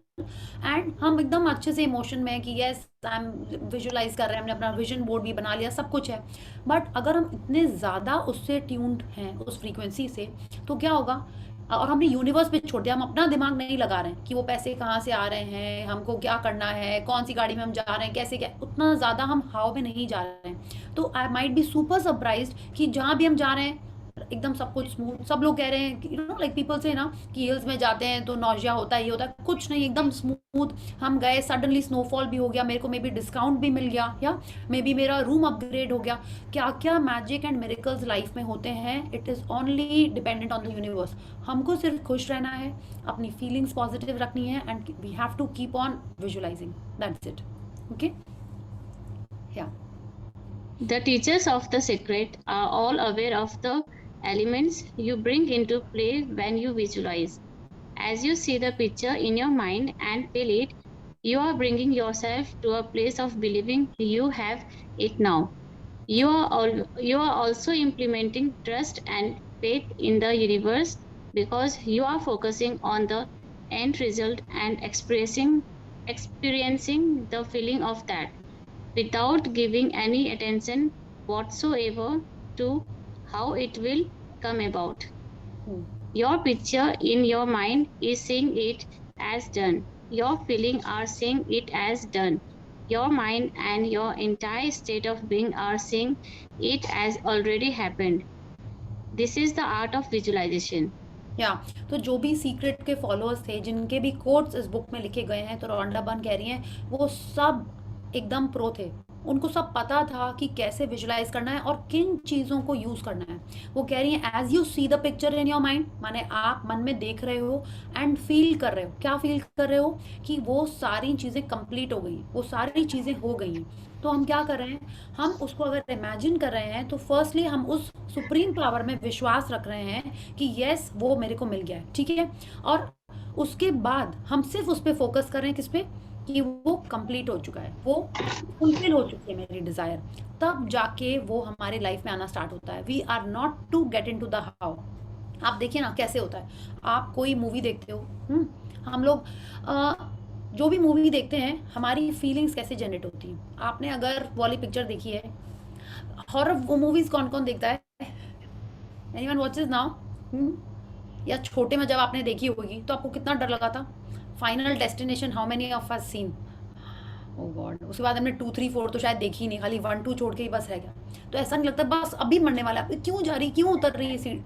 and हम एकदम अच्छे से इमोशन में कि यस आई एम विजुअलाइज कर रहे हैं, हमने अपना विजन बोर्ड भी बना लिया, सब कुछ है। बट अगर हम इतने ज़्यादा उससे ट्यून्ड हैं उस फ्रीक्वेंसी से, तो क्या होगा, और हमने यूनिवर्स पे छोड़ दिया, हम अपना दिमाग नहीं लगा रहे हैं कि वो पैसे कहाँ से आ रहे हैं, हमको क्या करना है, कौन सी गाड़ी में हम जा रहे हैं, कैसे क्या, उतना ज़्यादा हम हाव में नहीं जा रहे हैं। तो I might be super surprised कि जहाँ भी हम जा रहे हैं एकदम सब कुछ स्मूथ। सब लोग कह रहे हैं कि लाइक पीपल से ना कि हिल्स में जाते हैं तो नौजिया होता है, ये होता है, कुछ नहीं, एकदम स्मूथ। हम गए, सडनली स्नोफॉल भी हो गया, मेरे को मे बी डिस्काउंट भी मिल गया, या मे बी मेरा रूम अपग्रेड हो गया। क्या क्या मैजिक एंड मिरेकल्स लाइफ में होते हैं, it is only dependent on the universe. हमको सिर्फ खुश रहना है, अपनी फीलिंग्स पॉजिटिव रखनी है, and we have to keep on visualizing, that's it. Okay, या The teachers of the secret are all aware of the elements you bring into play when you visualize. As you see the picture in your mind and feel it, you are bringing yourself to a place of believing you have it now. You are also implementing trust and faith in the universe because you are focusing on the end result and experiencing the feeling of that, without giving any attention whatsoever to how it will come about. Your picture in your mind is seeing it as done. Your feelings are seeing it as done. Your mind and your entire state of being are seeing it as already happened. This is the art of visualization. या तो जो भी secret के followers थे, जिनके भी quotes इस book में लिखे गए हैं, तो रोंडा बर्न कह रही हैं, वो सब एकदम प्रो थे। उनको सब पता था कि कैसे विजुलाइज करना है और किन चीज़ों को यूज़ करना है। वो कह रही हैं as you see the picture in your mind, माने आप मन में देख रहे हो एंड फील कर रहे हो। क्या फील कर रहे हो कि वो सारी चीज़ें कंप्लीट हो गई, वो सारी चीज़ें हो गई हैं। तो हम क्या कर रहे हैं, हम उसको अगर इमेजिन कर रहे हैं तो फर्स्टली हम उस सुप्रीम पावर में विश्वास रख रहे हैं कि यस वो मेरे को मिल गया है, ठीक है। और उसके बाद हम सिर्फ उस पर फोकस कर रहे हैं, किस पे, कि वो कंप्लीट हो चुका है, वो फुलफिल हो चुकी है मेरी डिज़ायर, तब जाके वो हमारे लाइफ में आना स्टार्ट होता है। We are not to get in to the how. आप देखिए ना कैसे होता है, आप कोई मूवी देखते हो, हम लोग जो भी मूवी देखते हैं हमारी फीलिंग्स कैसे जनरेट होती हैं। आपने अगर वाली पिक्चर देखी है, हॉरर वो मूवीज़ कौन कौन देखता है, एनीवन वॉचेस नाउ? या छोटे में जब आपने देखी होगी तो आपको कितना डर लगा था। Final destination, how many of us seen, oh god. उसके बाद हमने 2, 3, 4 तो शायद देखी ही नहीं, खाली 1, 2 छोड़ के ही बस रह गया। तो ऐसा नहीं लगता बस अभी मरने वाला है, क्यों जा रही, क्यों उतर रही है सीट,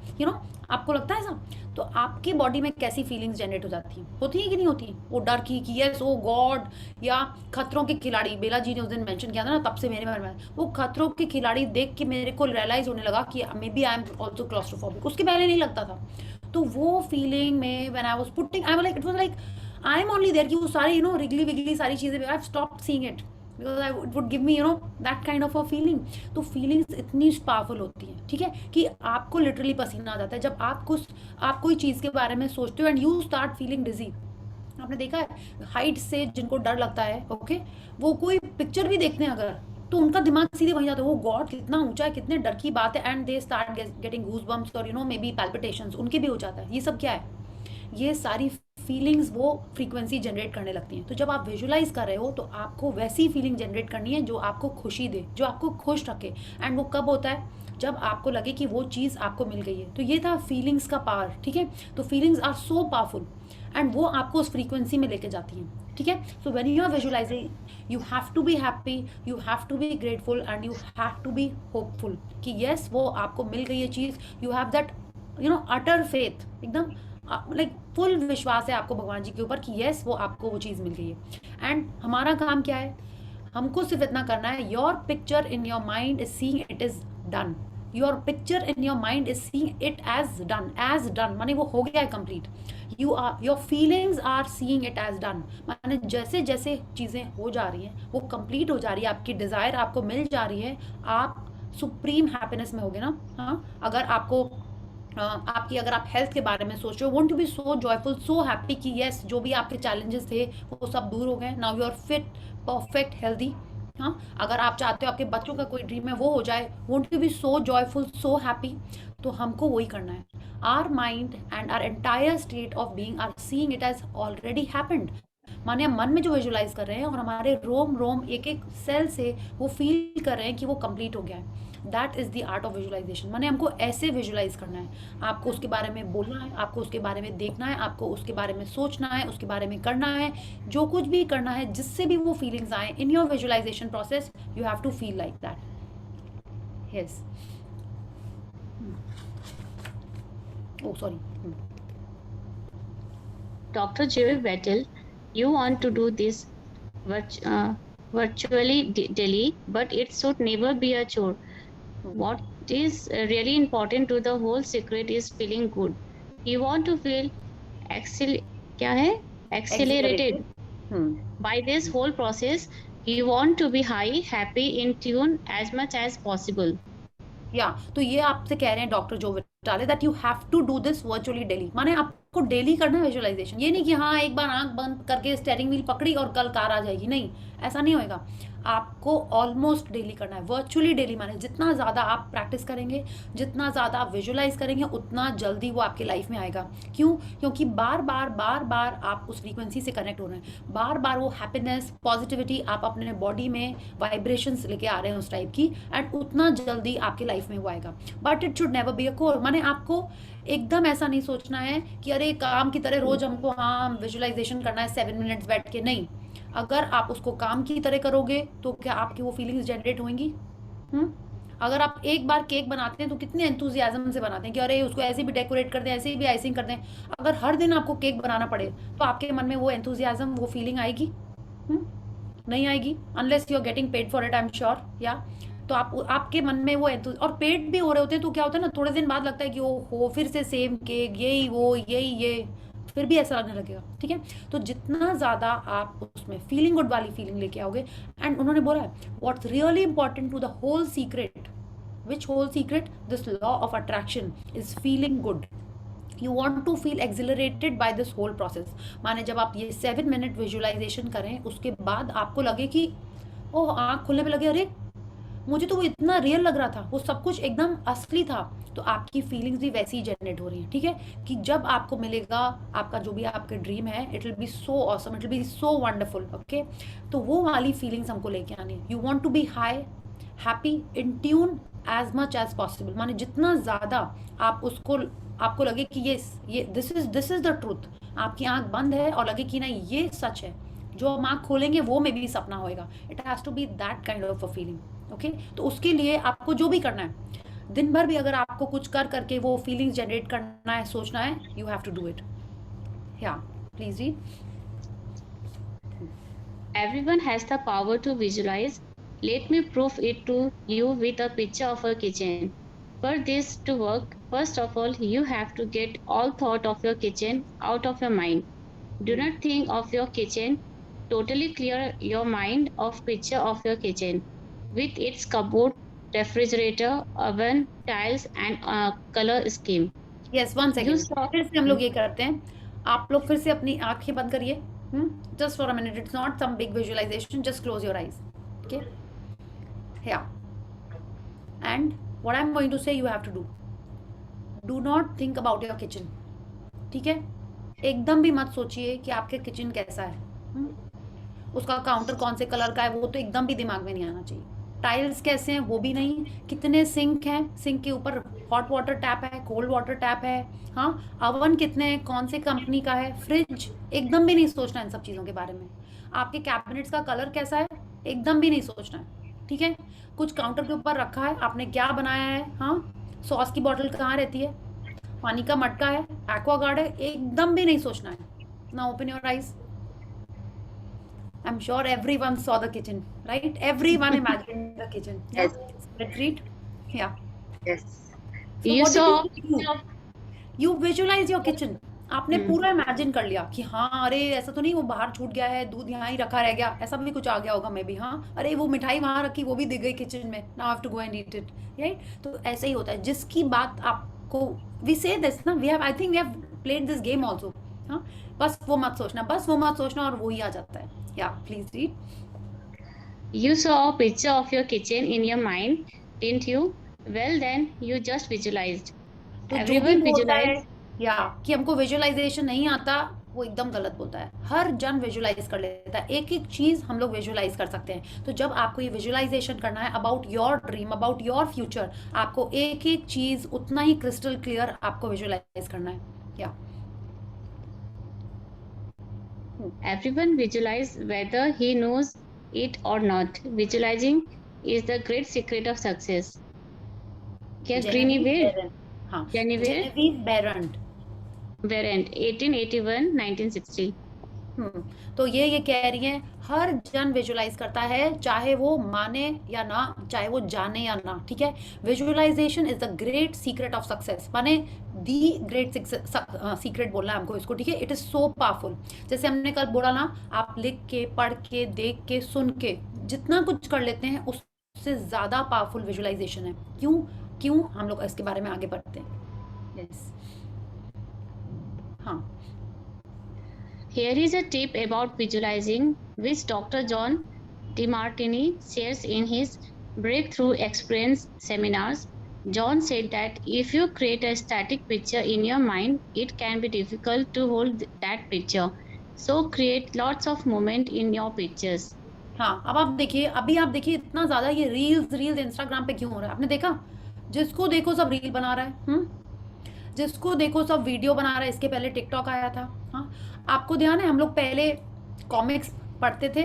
आपको लगता है ऐसा? तो आपके बॉडी में कैसी फीलिंग्स जनरेट हो जाती हैं? होती है कि नहीं होती? वो डर की कि यस ओ गॉड, या खतरों के खिलाड़ी, बेला जी ने उस दिन मेंशन किया था ना, तब से मेरे मन में वो खतरों के खिलाड़ी देख के मेरे को रियलाइज होने लगा कि maybe I am also claustrophobic. उसके पहले नहीं लगता था। तो वो फीलिंग में when I was putting, I was like, it was like I am only there, कि वो सारी रिगली विगली सारी चीज़ें, I have stopped seeing it because I it would give me that kind of a feeling. तो feelings इतनी powerful होती हैं, ठीक है, कि आपको लिटरली पसीना आ जाता है जब आप कोई चीज़ के बारे में सोचते हो एंड यू स्टार्ट फीलिंग डिजी। आपने देखा है हाइट से जिनको डर लगता है, ओके, वो कोई पिक्चर भी देखते हैं अगर, तो उनका दिमाग सीधे वहीं जाता है, वो गॉड कितना ऊंचा है, कितने डर की बात है, and they start getting goose bumps और मे बी पैल्पिटेशंस उनके भी हो जाता है। ये सब क्या है? ये सारी फीलिंग्स वो फ्रीक्वेंसी जनरेट करने लगती हैं। तो जब आप विजुलाइज कर रहे हो तो आपको वैसी फीलिंग जनरेट करनी है जो आपको खुशी दे, जो आपको खुश रखे। एंड वो कब होता है? जब आपको लगे कि वो चीज़ आपको मिल गई है। तो ये था फीलिंग्स का पावर, ठीक है। तो feelings are so powerful and वो आपको उस फ्रीक्वेंसी में लेके जाती हैं, ठीक है। So when you are visualizing, you have to be happy, you have to be grateful and you have to be hopeful कि यस वो आपको मिल गई है चीज़। You have that utter faith, एकदम लाइक फुल विश्वास है आपको भगवान जी के ऊपर कि यस वो आपको वो चीज़ मिल गई है। एंड हमारा काम क्या है? हमको सिर्फ इतना करना है, your picture in your mind is seeing it is done. Your picture in your mind is seeing it as done माने वो हो गया है complete. Your feelings are seeing it as done माने जैसे जैसे चीज़ें हो जा रही हैं वो कंप्लीट हो जा रही है, आपकी डिज़ायर आपको मिल जा रही है, आप सुप्रीम हैप्पीनेस में होगे ना। हाँ, अगर अगर आप हेल्थ के बारे में सोच रहे हो, want to be so joyful, so happy कि यस जो भी आपके चैलेंजेस थे वो सब दूर हो गए, now you are fit, perfect, healthy. हाँ, अगर आप चाहते हो आपके बच्चों का कोई ड्रीम है वो हो जाए, want to be so joyful, so happy. तो हमको वही करना है। Our mind and our entire state of being are seeing it as already happened माने हम मन में जो विजुलाइज कर रहे हैं और हमारे रोम रोम एक एक सेल से वो फील कर रहे हैं कि वो कंप्लीट हो गया है। That is the art of visualization. माने हमको ऐसे विजुलाइज करना है, आपको उसके बारे में बोलना है, आपको उसके बारे में देखना है, आपको उसके बारे में सोचना है, उसके बारे में करना है, जो कुछ भी करना है जिससे भी वो फीलिंग्स आए in your visualization process, you have to feel like that. Yes, oh sorry. Dr. Jill Vettel, you want to do this virtually daily, but it should never be a chore. What is really important to the whole secret is feeling good. You want to feel accelerated by this whole process. You want to be high, happy, in tune as much as possible. तो ये आपसे कह रहे हैं doctor Joe Vitale that you have to do this virtually daily. माने आपको daily करना है विजुअलाइजेशन। ये नहीं कि हाँ एक बार आंख बंद करके स्टीयरिंग व्हील पकड़ी और कल कार आ जाएगी, नहीं, ऐसा नहीं होएगा। आपको ऑलमोस्ट डेली करना है, वर्चुअली डेली। माने जितना ज़्यादा आप प्रैक्टिस करेंगे, जितना ज़्यादा आप विजुअलाइज करेंगे, उतना जल्दी वो आपके लाइफ में आएगा। क्यों? क्योंकि बार बार आप उस फ्रीक्वेंसी से कनेक्ट हो रहे हैं, बार बार वो हैप्पीनेस, पॉजिटिविटी आप अपने बॉडी में वाइब्रेशंस लेके आ रहे हैं उस टाइप की, एंड उतना जल्दी आपके लाइफ में वो आएगा। But it should never be a core. माने आपको एकदम ऐसा नहीं सोचना है कि अरे काम की तरह रोज हमको हाँ विजुअलाइजेशन करना है 7 मिनट्स बैठ के, नहीं। अगर आप उसको काम की तरह करोगे तो क्या आपकी वो फीलिंग्स जनरेट होंगी? अगर आप एक बार केक बनाते हैं तो कितने एंथुजियाज्म से बनाते हैं कि अरे उसको ऐसे भी डेकोरेट कर दें, ऐसे भी आइसिंग कर दें। अगर हर दिन आपको केक बनाना पड़े तो आपके मन में वो एंथुजियाज्म, वो फीलिंग आएगी? नहीं आएगी, unless you are getting paid for it, I am sure. या तो आपके मन में वो और पेड भी हो रहे होते हैं तो क्या होता है ना, थोड़े दिन बाद लगता है कि ओ हो फिर से सेम केक, यही वो यही ये, फिर भी ऐसा लगने लगेगा, ठीक है। तो जितना ज़्यादा आप उसमें फीलिंग गुड वाली फीलिंग लेके आओगे, एंड उन्होंने बोला है what's really important to the whole secret, which whole secret, this law of attraction is feeling good. You want to feel accelerated by this whole process. माने जब आप ये 7 मिनट विजुअलाइजेशन करें, उसके बाद आपको लगे कि ओह आँख खुलने पे लगे, अरे मुझे तो वो इतना रियल लग रहा था, वो सब कुछ एकदम असली था। तो आपकी फीलिंग्स भी वैसी ही जनरेट हो रही हैं, ठीक है। कि जब आपको मिलेगा आपका जो भी आपके ड्रीम है, it will be so awesome, it will be so wonderful, okay. तो वो वाली फीलिंग्स हमको लेके आनी है। You want to be high, happy, in tune as much as possible. माने जितना ज़्यादा आप आपको लगे कि ये दिस इज द ट्रूथ। आपकी आंख बंद है और लगे कि नहीं ये सच है, जो हम आँख खोलेंगे वो में भी सपना होएगा। It has to be that kind of a feeling, okay. तो उसके लिए आपको जो भी करना है, दिन भर भी अगर आपको कुछ कर करके वो फीलिंग्स जनरेट करना है, सोचना है, you have to do it. या please read. Everyone has the power to visualize. Let me prove it to you with a picture of a kitchen. For this to work, first of all, you have to get all thought of your kitchen out of your mind. Do not think of your kitchen. Totally clear your mind of picture of your kitchen with its cupboard, refrigerator, oven, tiles, and color scheme. Yes, 1 You second. saw. फिर से हम लोग ये करते हैं. आप लोग फिर से अपनी आंखें बंद करिए. Just for a minute. It's not some big visualisation. Just close your eyes. Okay. Yeah and what I am going to say you have to do. Do not think about your kitchen. ठीक है. एकदम भी मत सोचिए कि आपके kitchen कैसा है. उसका काउंटर कौन से कलर का है वो तो एकदम भी दिमाग में नहीं आना चाहिए. टाइल्स कैसे हैं वो भी नहीं. कितने सिंक हैं, सिंक के ऊपर हॉट वाटर टैप है, कोल्ड वाटर टैप है. हाँ, अवन कितने हैं, कौन से कंपनी का है, फ्रिज, एकदम भी नहीं सोचना इन सब चीज़ों के बारे में. आपके कैबिनेट्स का कलर कैसा है, एकदम भी नहीं सोचना है. ठीक है. कुछ काउंटर के ऊपर रखा है, आपने क्या बनाया है. हाँ, सॉस की बॉटल कहाँ रहती है, पानी का मटका है, एक्वागार्ड है, एकदम भी नहीं सोचना है. Now open your eyes. I'm sure everyone saw the kitchen, right? Everyone imagined the kitchen. Yes. Let's read. Yeah. Yes. So You what saw. did you do? You visualize your kitchen. आपने पूरा imagine कर लिया कि हाँ, अरे ऐसा तो नहीं वो बाहर छूट गया है, दूध यहाँ ही रखा रह गया, ऐसा भी कुछ आ गया होगा मे बी. हाँ, अरे वो मिठाई वहाँ रखी, वो भी दिख गई किचन में. Now I have to go and eat it. Right. तो ऐसा ही होता है. जिसकी बात आपको, वी से दिस ना, we have, I think we have played this game also. हाँ, बस वो मत सोचना, बस वो मत सोचना, और वो ही आ जाता है. Yeah, please read. You saw a picture of your kitchen in your mind, didn't you? Well, then you just visualized. तो जो भी Everyone बोलता है visualize. या कि हमको विजुअलाइजेशन नहीं आता, वो एकदम गलत बोलता है. हर जन विजुअलाइज कर लेता है. एक एक चीज हम लोग विजुअलाइज कर सकते हैं. तो जब आपको ये विजुअलाइजेशन करना है about your dream, about your future, आपको एक एक चीज उतना ही क्रिस्टल क्लियर आपको विजुअलाइज करना है. या Everyone visualize whether he knows it or not. Visualizing is the great secret of success. क्या Genevieve हाँ, Genevieve Genevieve Behrend. Behrend 1881 1960. तो ये कह रही हैं, हर जन विजुअलाइज करता है, चाहे वो माने या ना, चाहे वो जाने या ना. ठीक है. Visualization is the great secret of success. माने दी ग्रेट सीक्रेट बोलना है हमको इसको. ठीक है. It is so powerful. जैसे हमने कल बोला ना, आप लिख के, पढ़ के, देख के, सुन के जितना कुछ कर लेते हैं उससे ज्यादा पावरफुल विजुअलाइजेशन है. क्यों हम लोग इसके बारे में आगे बढ़ते हैं. यस. हाँ. Here is a tip about visualizing, which Dr. John DeMartini shares in his Breakthrough Experience seminars. John said that if you create a static picture in your mind, it can be difficult to hold that picture. So create lots of movement in your pictures. हाँ, अब आप देखिए, अभी आप देखिए इतना ज्यादा ये रील्स इंस्टाग्राम पे क्यों हो रहा है. आपने देखा, जिसको देखो सब रील बना रहा है. जिसको देखो सब वीडियो बना रहा है. इसके पहले टिकटॉक आया था. हाँ, आपको ध्यान है, हम लोग पहले कॉमिक्स पढ़ते थे.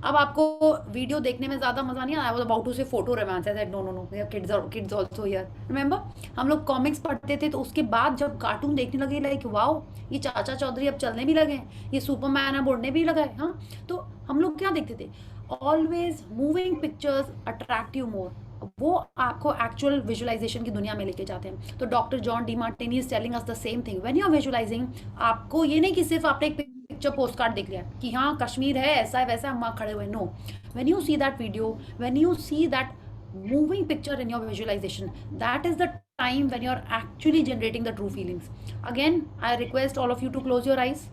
अब आपको वीडियो देखने में ज्यादा मजा नहीं आया. I was about to say photo romance. I said no, kids also here. Remember, हम लोग कॉमिक्स पढ़ते थे, तो उसके बाद जब कार्टून देखने लगे, लाइक वाओ, ये चाचा चौधरी अब चलने भी लगे हैं, ये सुपरमैन अब उड़ने भी लगा है. हाँ, तो हम लोग क्या देखते थे, always moving pictures attract you more. वो आपको एक्चुअल विजुअलाइजेशन की दुनिया में लेके जाते हैं. तो doctor John Demartini is telling us the same thing. When you are visualising, आपको ये नहीं कि सिर्फ आपने एक पिक्चर पोस्ट कार्ड देख लिया कि हाँ कश्मीर है, ऐसा है, वैसा, हम वहाँ खड़े हुए. No, when you see that video, when you see that moving picture in your visualization, that is the time when you're actually generating the true feelings. Again, I request all of you to close your eyes.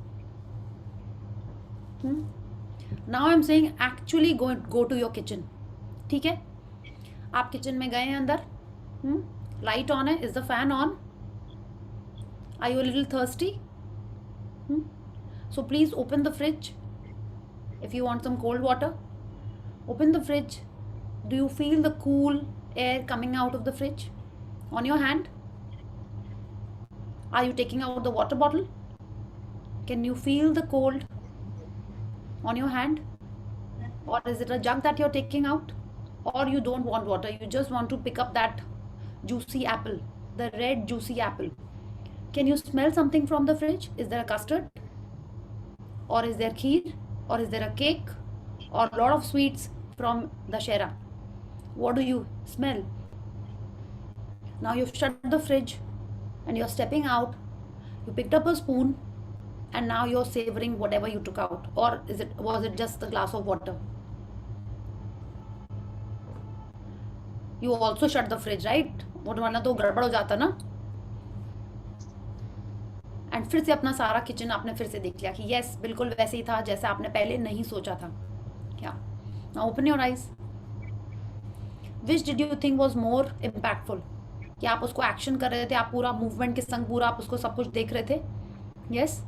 Now I'm saying actually go to your kitchen. ठीक है. आप kitchen में गए हैं अंदर. Light on है. Is the fan on? Are you little thirsty? So please open the fridge. If you want some cold water, open the fridge. Do you feel the cool air coming out of the fridge on your hand? Are you taking out the water bottle? Can you feel the cold on your hand? Or is it a jug that you're taking out? or you don't want water, you just want to pick up that juicy apple, the red juicy apple. Can you smell something from the fridge? Is there a custard? Or is there kheer? Or is there a cake? Or a lot of sweets from the shera? What do you smell? Now you've shut the fridge and you're stepping out. You picked up a spoon and now you're savoring whatever you took out. Or was it just the glass of water? You also shut the fridge, right? वरना तो गड़बड़ हो जाता ना. And फिर से अपना सारा किचन आपने फिर से देख लिया कि यस बिल्कुल वैसे ही था जैसे आपने पहले नहीं सोचा था. क्या? Now open your eyes. Which did you think was more impactful? कि आप उसको एक्शन कर रहे थे, आप पूरा मूवमेंट के संग पूरा आप उसको सब कुछ देख रहे थे. Yes.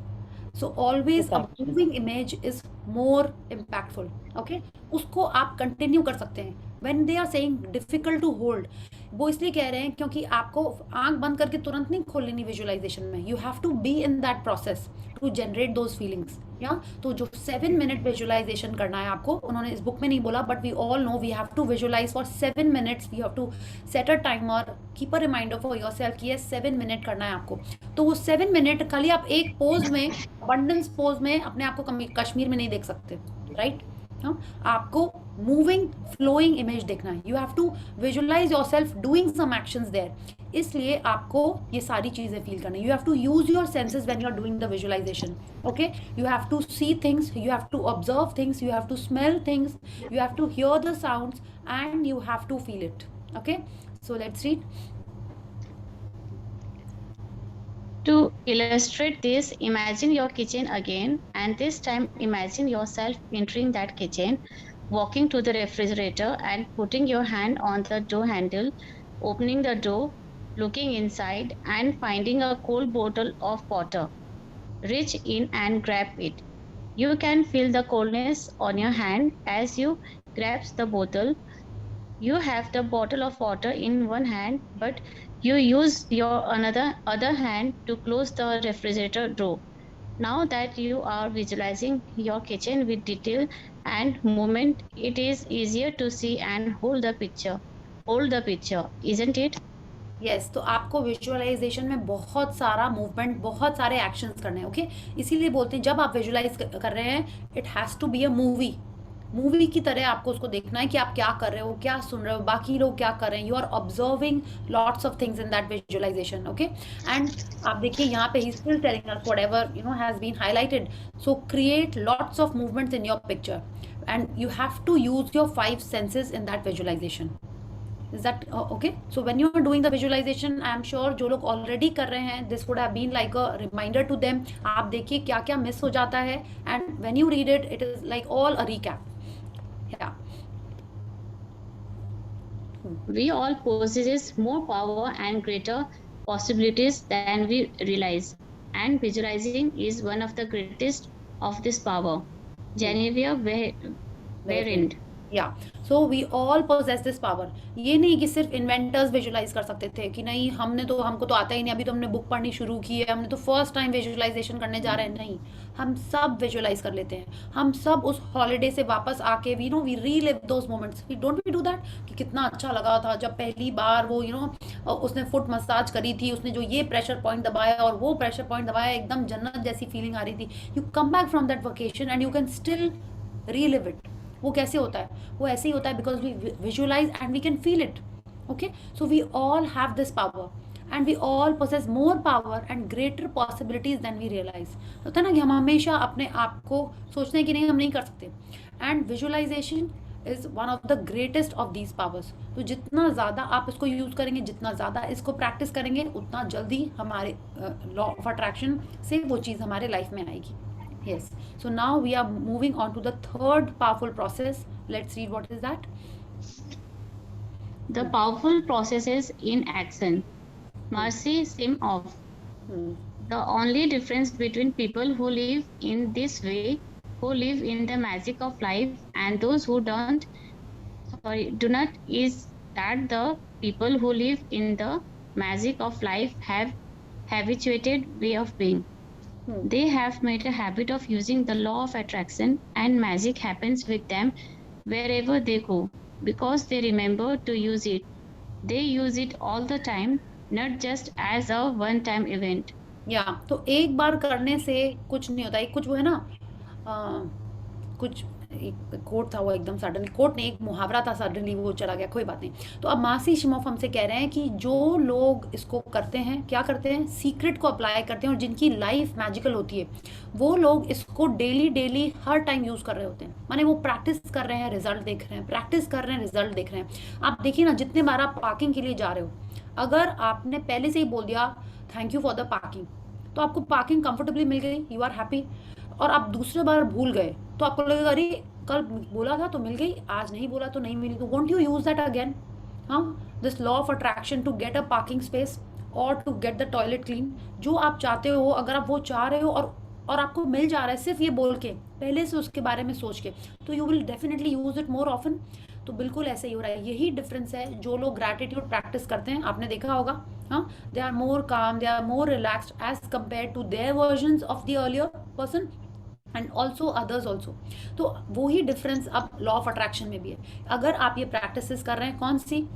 So always a moving image is more impactful. Okay, उसको आप कंटिन्यू कर सकते हैं. When they are saying difficult to hold, वो इसलिए कह रहे हैं क्योंकि आपको आंख बंद करके तुरंत नहीं खोल लेनी विजुअलाइजेशन में. You have to be in that process to generate those feelings. या तो जो 7 मिनट विजुअलाइजेशन करना है आपको, उन्होंने इस बुक में नहीं बोला, but we all know we have to visualize for 7 minutes. We have to set a timer, keep a reminder for yourself कि ये 7 मिनट करना है आपको. तो वो 7 मिनट खाली आप एक पोज में, अबंडेंस पोज में अपने आप को कश्मीर में नहीं देख सकते, राइट? आपको मूविंग फ्लोइंग इमेज देखना है. You have to visualize yourself doing some actions there. इसलिए आपको ये सारी चीजें फील करनी है. You have to use your senses when you are doing the visualization. Okay, you have to see things, you have to observe things, you have to smell things, you have to hear the sounds and you have to feel it. Okay, so let's read. To illustrate this, imagine your kitchen again, and this time imagine yourself entering that kitchen, walking to the refrigerator and putting your hand on the door handle, opening the door, looking inside and finding a cold bottle of water. Reach in and grab it. You can feel the coldness on your hand as you grab the bottle. You have the bottle of water in one hand, but you use your other hand to close the refrigerator door. Now that you are visualizing your kitchen with detail and movement, it is easier to see and hold the picture, isn't it? Yes, तो आपको visualisation में बहुत सारा movement, बहुत सारे actions करने हैं. Okay, इसीलिए बोलते हैं जब आप विजुअलाइज कर रहे हैं, it has to be a movie की तरह आपको उसको देखना है कि आप क्या कर रहे हो, क्या सुन रहे हो, बाकी लोग क्या कर रहे हैं. You are observing lots of things in that visualization. Okay, and आप देखिए यहाँ पे ही still telling us whatever you know has been highlighted. So create lots of movements in your picture and you have to use your 5 senses in that visualization. Is that okay? So when you are doing the visualization, I am sure जो लोग already कर रहे हैं, this would have been like a reminder to them. आप देखिए क्या क्या miss हो जाता है, and when you read it, it is like all a recap. Yeah. We all possess more power and greater possibilities than we realize, and visualizing is one of the greatest of this power. Genevieve Behrend. या so we all possess this power. ये नहीं कि सिर्फ inventors visualise कर सकते थे कि नहीं हमको तो आता ही नहीं, अभी तो हमने बुक पढ़नी शुरू की है, हमने तो फर्स्ट टाइम विजुअलाइजेशन करने जा रहे हैं. नहीं, हम सब विजुअलाइज कर लेते हैं. हम सब उस हॉलीडे से वापस आके we relive those moments. We don't we do that कि कितना अच्छा लगा था जब पहली बार वो उसने फुट मसाज करी थी, उसने जो ये प्रेशर पॉइंट दबाया और वो प्रेशर पॉइंट दबाया, एकदम जन्नत जैसी फीलिंग आ रही थी. You come back from that vacation and you can still relive it. वो कैसे होता है? वो ऐसे ही होता है because we visualise and we can feel it. Okay, so we all have this power and we all possess more power and greater possibilities than we realise. होता है ना कि हम हमेशा अपने आप को सोचते हैं कि नहीं हम नहीं कर सकते, and visualisation is one of the greatest of these powers. तो जितना ज़्यादा आप इसको यूज़ करेंगे, जितना ज़्यादा इसको प्रैक्टिस करेंगे, उतना जल्दी हमारे लॉ ऑफ अट्रैक्शन से वो चीज़ हमारे लाइफ में आएगी. Yes. So now we are moving on to the third powerful process. Let's read what is that. The powerful processes in action. Mercy Simov. The only difference between people who live in this way, who live in the magic of life, and those who do not, is that the people who live in the magic of life have habituated way of being. They have made a habit of using the law of attraction, and magic happens with them wherever they go. because they remember to use it. They use it all the time, not just as a one-time event. या तो एक बार करने से कुछ नहीं होता। एक कुछ वो है ना, कुछ एक कोट था, वो एकदम सडनली, कोट नहीं, एक मुहावरा था, सडनली वो चला गया, कोई बात नहीं। तो अब मासी शिमोफ हमसे कह रहे हैं कि जो लोग इसको करते हैं, क्या करते हैं, सीक्रेट को अप्लाई करते हैं और जिनकी लाइफ मैजिकल होती है, वो लोग इसको डेली हर टाइम यूज़ कर रहे होते हैं। माने वो प्रैक्टिस कर रहे हैं, रिजल्ट देख रहे हैं, प्रैक्टिस कर रहे हैं, रिजल्ट देख रहे हैं। आप देखिए ना, जितने बार आप पार्किंग के लिए जा रहे हो, अगर आपने पहले से ही बोल दिया thank you for the parking, तो आपको पार्किंग कंफर्टेबली मिल गई, यू आर हैप्पी। और आप दूसरे बार भूल गए तो आपको लगेगा अरे कल बोला था तो मिल गई, आज नहीं बोला तो नहीं मिली, तो won't you use that again? हाँ, this law of attraction to get a parking space और to get the toilet clean, जो आप चाहते हो, अगर आप वो चाह रहे हो और आपको मिल जा रहा है सिर्फ ये बोल के, पहले से उसके बारे में सोच के, तो you will definitely use it more often. तो बिल्कुल ऐसे ही हो रहा है। यही डिफरेंस है। जो लोग ग्रैटिट्यूड प्रैक्टिस करते हैं, आपने देखा होगा, हाँ, दे are more calm, they are more relaxed as compare to their versions of the earlier person and also others also. तो वही डिफरेंस अब लॉ ऑफ अट्रैक्शन में भी है। अगर आप ये प्रैक्टिसेस कर रहे हैं, कौन सी,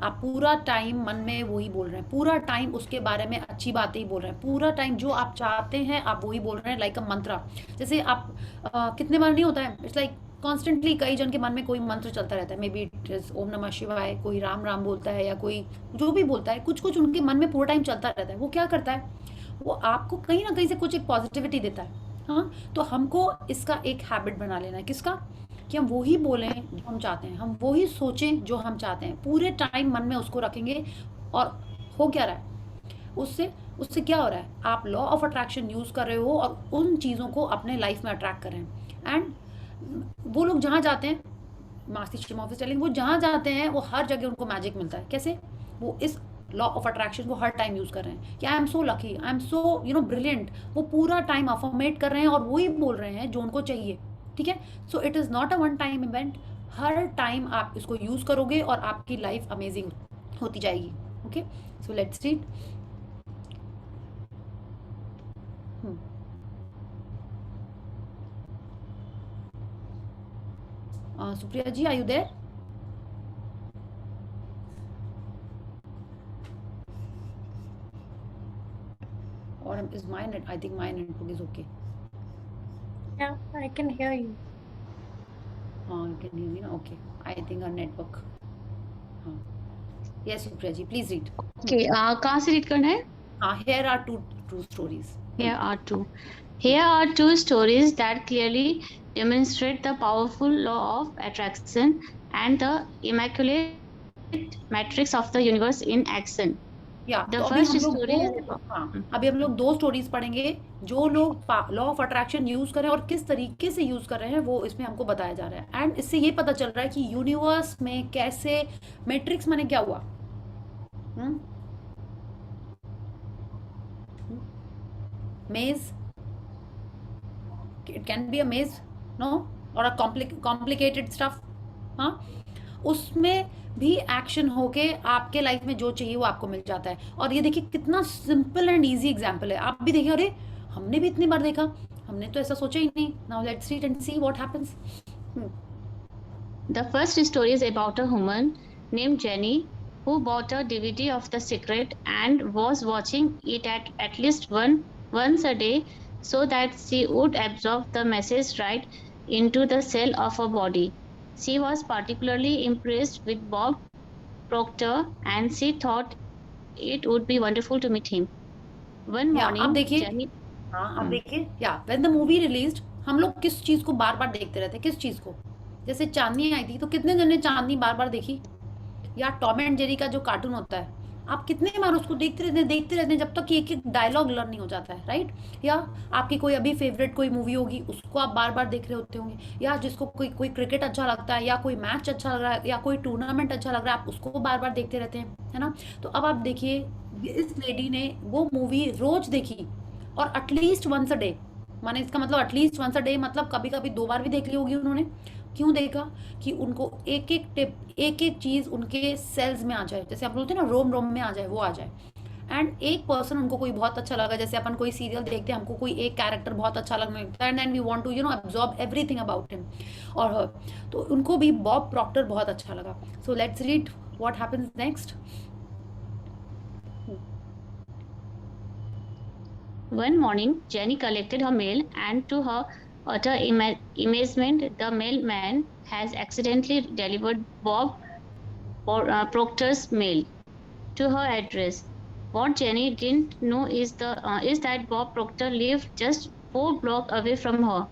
आप पूरा टाइम मन में वही बोल रहे हैं, पूरा टाइम उसके बारे में अच्छी बातें ही बोल रहे हैं, पूरा टाइम जो आप चाहते हैं आप वही बोल रहे हैं, लाइक अ मंत्रा। जैसे आप कितने बार नहीं होता है, इट्स लाइक कॉन्स्टेंटली कई जन के मन में कोई मंत्र चलता रहता है, मे बी इट इज ओम नमः शिवाय, कोई राम राम बोलता है या कोई जो भी बोलता है, कुछ कुछ उनके मन में पूरा टाइम चलता रहता है। वो क्या करता है, वो आपको कहीं ना कहीं से कुछ एक पॉजिटिविटी देता है। हाँ, तो हमको इसका एक हैबिट बना लेना है, किसका, कि हम वही बोलें जो हम चाहते हैं, हम वही सोचें जो हम चाहते हैं, पूरे टाइम मन में उसको रखेंगे। और हो क्या रहा है उससे, उससे क्या हो रहा है, आप लॉ ऑफ अट्रैक्शन यूज कर रहे हो और उन चीज़ों को अपने लाइफ में अट्रैक्ट कर रहे हैं। एंड वो लोग जहाँ जाते हैं, मास्टर शिम ऑफिस टेलिंग, वो जहाँ जाते हैं वो हर जगह उनको मैजिक मिलता है। कैसे, वो इस लॉ ऑफ अट्रैक्शन को हर टाइम यूज कर रहे हैं कि I am so lucky, I am so brilliant. वो पूरा टाइम अफर्मेट कर रहे हैं और वही बोल रहे हैं जो उनको चाहिए। ठीक है, so it is not a one time event, her time आप इसको यूज करोगे और आपकी लाइफ अमेजिंग होती जाएगी। Okay, so let's read. Supriya ji, are you there? Or is my net? I think my network is okay. Yeah, I can hear you. You can hear me now? Okay. I think our network. Yes, Supriya ji, please read. Okay, कहाँ से read करना है? Here are two stories. Here are two stories that clearly demonstrate the powerful law of attraction and the immaculate matrix of the universe in action. The first story is अभी हम लोग 2 stories पढ़ेंगे जो लोग law of attraction use कर रहे हैं और किस तरीके से यूज कर रहे हैं, वो इसमें हमको बताया जा रहा है। एंड इससे ये पता चल रहा है कि यूनिवर्स में कैसे मैट्रिक्स माने क्या हुआ, मेज, इट कैन बी अ मेज, नो, और अ कॉम्प्लिकेटेड स्टफ। हाँ, उसमें भी एक्शन होके आपके लाइफ में जो चाहिए वो आपको मिल जाता है। और ये देखिए कितना सिंपल एंड इजी एग्जांपल है। आप भी देखिए, अरे हमने भी इतनी बार देखा, हमने तो ऐसा सोचा ही नहीं। Now let's read and see what happens. The first story is about a woman named Jenny who bought a DVD of The Secret and was watching it at least once a day so that she would absorb the message right into the cell of her body. She was particularly impressed with Bob Proctor and she thought it would be wonderful to meet him. One morning, आप देखिए, Jenny, आप देखिए, when the movie released, हम लोग किस चीज को बार बार देखते रहते, किस चीज को, जैसे चांदनी आई थी तो कितने जन ने चांदनी बार बार देखी, या टॉम एंड जेरी का जो कार्टून होता है, आप कितने बार उसको देखते रहते हैं जब तक कि एक एक डायलॉग लर्न नहीं हो जाता है, राइट। या आपकी कोई अभी फेवरेट कोई मूवी होगी, उसको आप बार बार देख रहे होते होंगे, या जिसको कोई क्रिकेट अच्छा लगता है, या कोई मैच अच्छा लग रहा है, या कोई टूर्नामेंट अच्छा लग रहा है, आप उसको बार बार देखते रहते हैं, है ना। तो अब आप देखिए, इस लेडी ने वो मूवी रोज देखी और एटलीस्ट वंस अ डे, माने इसका मतलब एटलीस्ट वंस अ डे मतलब कभी कभी 2 बार भी देख ली होगी उन्होंने। क्यों देखा, कि उनको एक एक टिप, एक एक चीज़ उनके सेल्स में आ जाए, जैसे आप बोलते हैं ना रोम रोम में आ जाए, वो आ जाए। एंड एक पर्सन उनको कोई बहुत अच्छा लगा, जैसे अपन कोई सीरियल देखते हैं, हमको कोई एक कैरेक्टर बहुत अच्छा लगने लगता है, and then we want to absorb everything about him. और हर, तो उनको भी बॉब प्रॉक्टर बहुत अच्छा लगा. सो let's read what happens next. One morning, Jenny collected her mail, and to her utter amazement, the mailman has accidentally delivered Bob Proctor's mail to her address. What Jenny didn't know is that Bob Proctor lived just 4 blocks away from her.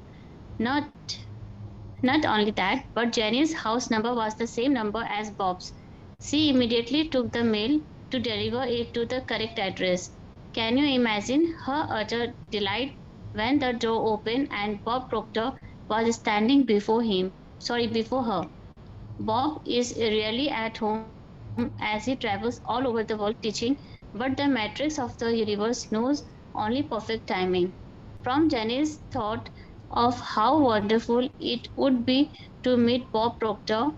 Not not only that, but Jenny's house number was the same number as Bob's. She immediately took the mail to deliver it to the correct address. Can you imagine her utter delight when the door opened and Bob Proctor was standing before her. Bob is really at home as he travels all over the world teaching, but the matrix of the universe knows only perfect timing. From Jenny's thought of how wonderful it would be to meet Bob Proctor,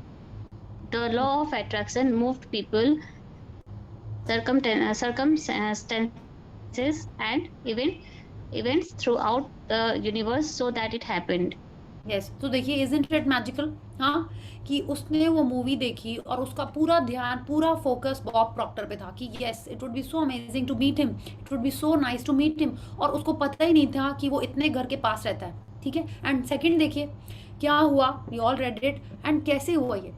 the law of attraction moved people, circumstances, and events throughout the universe so that it happened. Yes, तो देखिए isn't it magical. हाँ, कि उसने वो movie देखी और उसका पूरा ध्यान, पूरा फोकस बॉब प्रॉक्टर पे था कि yes it would be so amazing to meet him, it would be so nice to meet him. और उसको पता ही नहीं था कि वो इतने घर के पास रहता है. ठीक है. एंड सेकंड देखिए क्या हुआ, we all read it. And कैसे हुआ ये,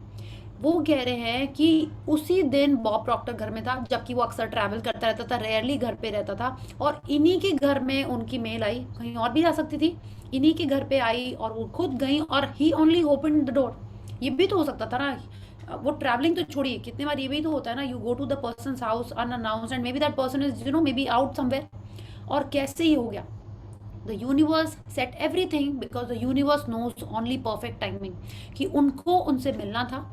वो कह रहे हैं कि उसी दिन बॉब प्रॉक्टर घर में था, जबकि वो अक्सर ट्रैवल करता रहता था, रेयरली घर पे रहता था. और इन्हीं के घर में उनकी मेल आई, कहीं और भी जा सकती थी, इन्हीं के घर पे आई और वो खुद गई और ही ओनली ओपन द डोर. ये भी तो हो सकता था ना, वो ट्रैवलिंग तो छोड़िए, कितने बार ये भी तो होता है ना, you go to the person's house unannounced and maybe that person is maybe out somewhere. और कैसे ये हो गया, the universe set everything because the universe knows only perfect timing, कि उनको उनसे मिलना था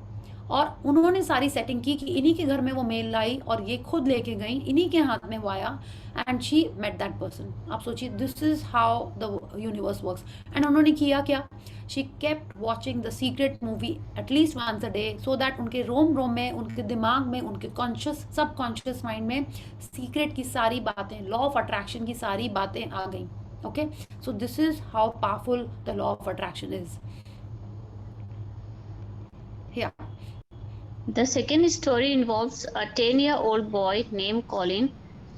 और उन्होंने सारी सेटिंग की कि इन्हीं के घर में वो मेल लाई और ये खुद लेके गई, इन्हीं के हाथ में वो आया and she met that person. आप सोचिए, this is how the universe works. And उन्होंने किया क्या, she kept watching the secret movie at least once a day, so that उनके रोम रोम में, उनके दिमाग में, उनके कॉन्शियस सबकॉन्शियस माइंड में सीक्रेट की सारी बातें, लॉ ऑफ अट्रैक्शन की सारी बातें आ गई. Okay, so this is how powerful the law of attraction is. या The second story involves a 10-year-old boy named Colin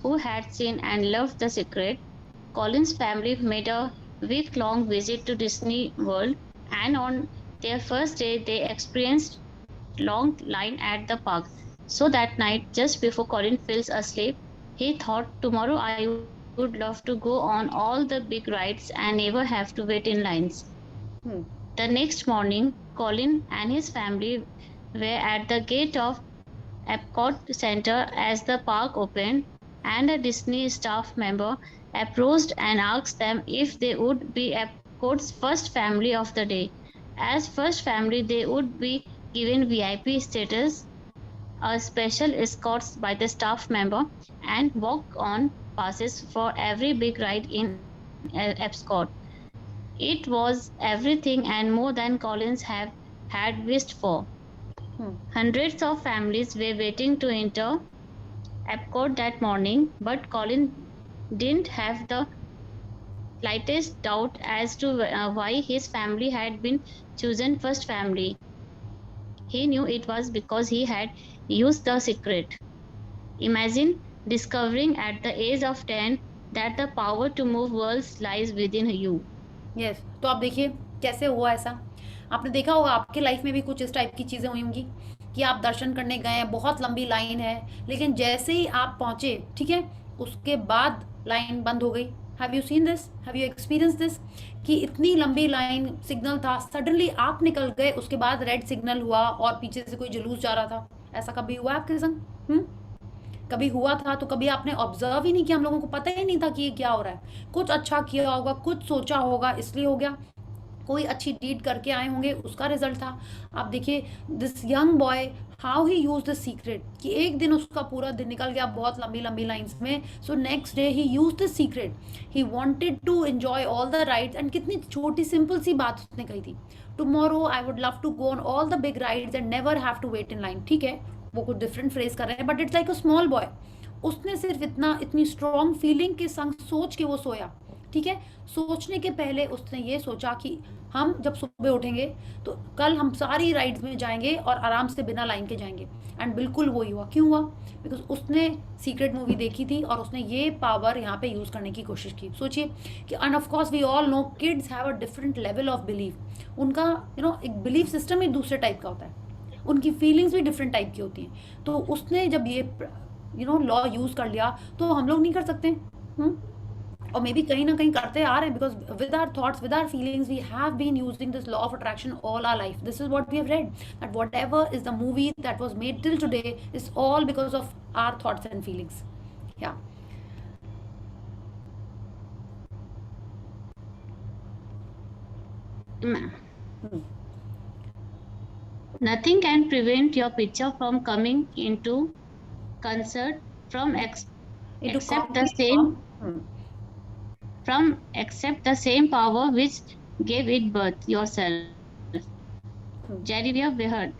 who had seen and loved The Secret. Colin's family made a week-long visit to Disney World, and on their first day they experienced long line at the park. So that night, just before Colin fell asleep, he thought, tomorrow I would love to go on all the big rides and never have to wait in lines. The next morning, Colin and his family were at the gate of Epcot Center as the park opened, and a Disney staff member approached and asked them if they would be Epcot's first family of the day. As first family, they would be given VIP status, a special escorts by the staff member, and walk-on passes for every big ride in Epcot. It was everything and more than Collins had wished for. Hundreds of families were waiting to enter Epcot that morning, but Colin didn't have the slightest doubt as to why his family had been chosen first family. He knew it was because he had used The Secret. Imagine discovering at the age of 10 that the power to move worlds lies within you. Yes, तो आप देखिए कैसे हुआ ऐसा. आपने देखा होगा आपके लाइफ में भी कुछ इस टाइप की चीज़ें हुई होंगी कि आप दर्शन करने गए हैं, बहुत लंबी लाइन है, लेकिन जैसे ही आप पहुँचे, ठीक है, उसके बाद लाइन बंद हो गई. Have you seen this, have you experience this, कि इतनी लंबी लाइन, सिग्नल था, सडनली आप निकल गए, उसके बाद रेड सिग्नल हुआ और पीछे से कोई जुलूस जा रहा था. ऐसा कभी हुआ आपके संग? कभी हुआ था तो कभी आपने ऑब्जर्व ही नहीं किया, हम लोगों को पता ही नहीं था कि ये क्या हो रहा है. कुछ अच्छा किया होगा, कुछ सोचा होगा, इसलिए हो गया. कोई अच्छी डीड करके आए होंगे, उसका रिजल्ट था. आप देखिए this young boy, how he use the secret, कि एक दिन उसका पूरा दिन निकल गया बहुत लंबी लंबी लाइंस में. So next day he use the secret, he wanted to enjoy all the rides. And कितनी छोटी सिंपल सी बात उसने कही थी, tomorrow I would love to go on all the big rides and never have to wait in line. ठीक है, वो कुछ डिफरेंट फ्रेज कर रहे हैं, but it's like a small boy. उसने सिर्फ इतनी स्ट्रॉन्ग फीलिंग के संग सोच के वो सोया. ठीक है, सोचने के पहले उसने ये सोचा कि हम जब सुबह उठेंगे तो कल हम सारी राइड्स में जाएंगे और आराम से बिना लाइन के जाएंगे। एंड बिल्कुल वही हुआ। क्यों हुआ? बिकॉज उसने सीक्रेट मूवी देखी थी और उसने ये पावर यहाँ पे यूज़ करने की कोशिश की। सोचिए कि and of course we all know kids have a different level of believe. उनका एक बिलीफ सिस्टम ही दूसरे टाइप का होता है, उनकी फीलिंग्स भी डिफरेंट टाइप की होती हैं। तो उसने जब ये लॉ यूज़ कर लिया तो हम लोग नहीं कर सकते। और मे बी कहीं ना कहीं करते आ रहे हैं, because with our thoughts, with our feelings, we have been using this law of attraction all our life. This is what we have read, that whatever is the movie that was made till today is all because of our thoughts and feelings. या Nothing can prevent your picture from coming into concert from except the same power which gave it birth, yourself. Jeremiah Wehard.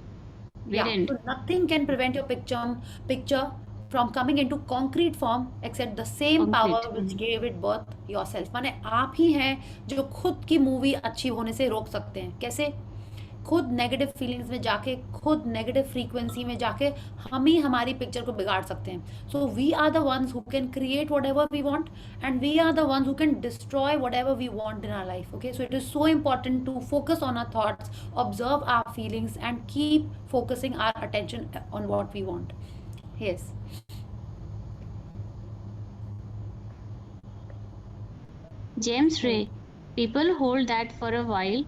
So nothing can prevent your picture from coming into concrete form except the same power which gave it birth, yourself. माने आप ही हैं जो खुद की movie अच्छी होने से रोक सकते हैं। कैसे? खुद नेगेटिव फीलिंग्स में जाके, खुद नेगेटिव फ्रीक्वेंसी में जाके हम ही हमारी पिक्चर को बिगाड़ सकते हैं। So we are the ones who can create whatever we want and we are the ones who can destroy whatever we want in our life. Okay, so it is so important to focus on our thoughts, observe our feelings and keep focusing our attention on what we want. Yes. James Ray. People hold that for a while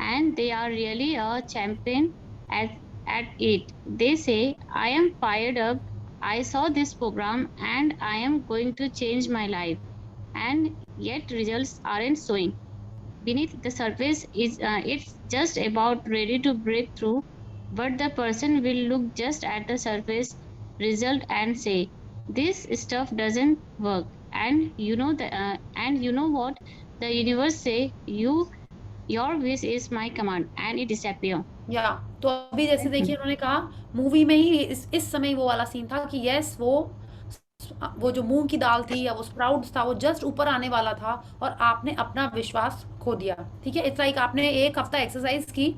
and they are really a champion at it. They say, I am fired up, I saw this program and I am going to change my life. And yet results aren't showing. Beneath the surface, it's just about ready to break through, but the person will look just at the surface result and say, this stuff doesn't work. And you know what? The universe say, your wish is my command, and it disappear. या तो अभी जैसे देखिए उन्होंने कहा movie में ही इस समय वो वाला सीन था कि यस वो जो मूंग की दाल थी या वो स्प्राउट्स था वो जस्ट ऊपर आने वाला था और आपने अपना विश्वास खो दिया। ठीक है, इट्स लाइक आपने 1 हफ्ता एक्सरसाइज की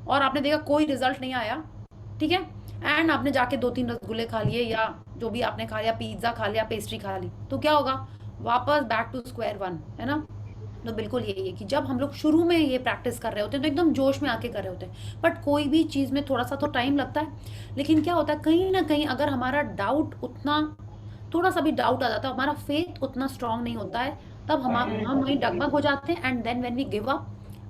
और आपने देखा कोई रिजल्ट नहीं आया। ठीक है, एंड आपने जाके 2-3 रसगुल्ले खा लिए या जो भी आपने खा लिया, पिज्जा खा लिया, पेस्ट्री खा ली, तो क्या होगा? वापस बैक टू स्क्वायर वन, है ना? तो बिल्कुल यही है कि जब हम लोग शुरू में ये प्रैक्टिस कर रहे होते हैं तो एकदम जोश में आके कर रहे होते हैं, बट कोई भी चीज़ में थोड़ा सा तो टाइम लगता है। लेकिन क्या होता है, कहीं ना कहीं अगर हमारा डाउट उतना, थोड़ा सा भी डाउट आ जाता है, हमारा फेथ उतना स्ट्रांग नहीं होता है, तब हम वहीं डगमग हो जाते हैं। And then when we give up,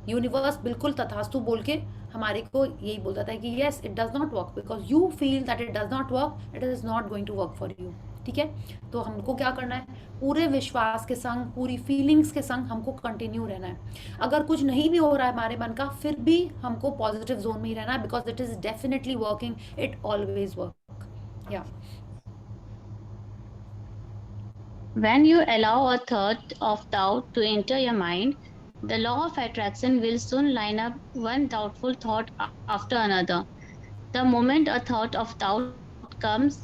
universe बिल्कुल तथास्तु बोल के हमारे को यही बोल जाता है कि yes it does not work, because you feel that it does not work, it is not going to work for you. ठीक है, तो हमको क्या करना है? पूरे विश्वास के संग, पूरी फीलिंग्स के संग हमको कंटिन्यू रहना है। अगर कुछ नहीं भी हो रहा है हमारे मन का, फिर भी हमको पॉजिटिव जोन में ही रहना है, because it is definitely working, it always work. या When you allow a thought of doubt to enter your mind, the law of attraction will soon line up one doubtful thought after another. The moment a thought of doubt comes,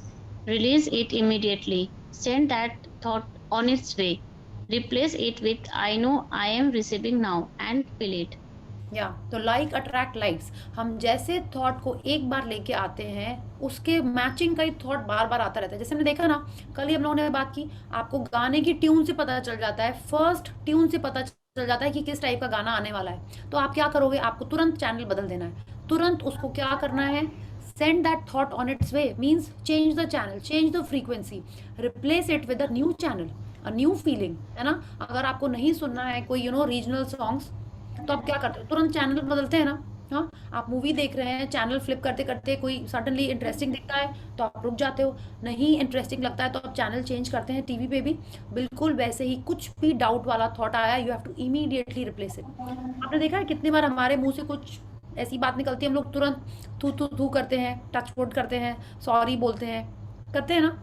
release it immediately. Send that thought on its way. Replace it with I know I am receiving now and feel it. या तो like attract likes, हम जैसे thought को एक बार लेके आते हैं उसके मैचिंग का ही थॉट बार बार आता रहता है। जैसे हमने देखा ना, कल ही हम लोगों ने बात की, आपको गाने की ट्यून से पता चल जाता है, फर्स्ट ट्यून से पता चल जाता है कि किस टाइप का गाना आने वाला है। तो आप क्या करोगे? आपको तुरंत चैनल बदल देना है, तुरंत उसको क्या करना है? Send that thought on it's way, means change the channel, change the frequency, replace it with a new channel, a new feeling, है ना? अगर आपको नहीं सुनना है कोई रीजनल सॉन्ग्स, तो आप क्या करते हो? तुरंत चैनल बदलते हैं ना। हाँ, आप मूवी देख रहे हैं, चैनल फ्लिप करते करते कोई सडनली इंटरेस्टिंग दिखता है तो आप रुक जाते हो, नहीं इंटरेस्टिंग लगता है तो आप चैनल चेंज करते हैं। टीवी पे भी बिल्कुल वैसे ही, कुछ भी डाउट वाला थॉट आया, you have to immediately replace it. आपने देखा है कितनी बार हमारे मुंह से कुछ ऐसी बात निकलती है, हम लोग तुरंत थू थू थू करते हैं, टच वुड करते हैं, सॉरी बोलते हैं, करते हैं ना?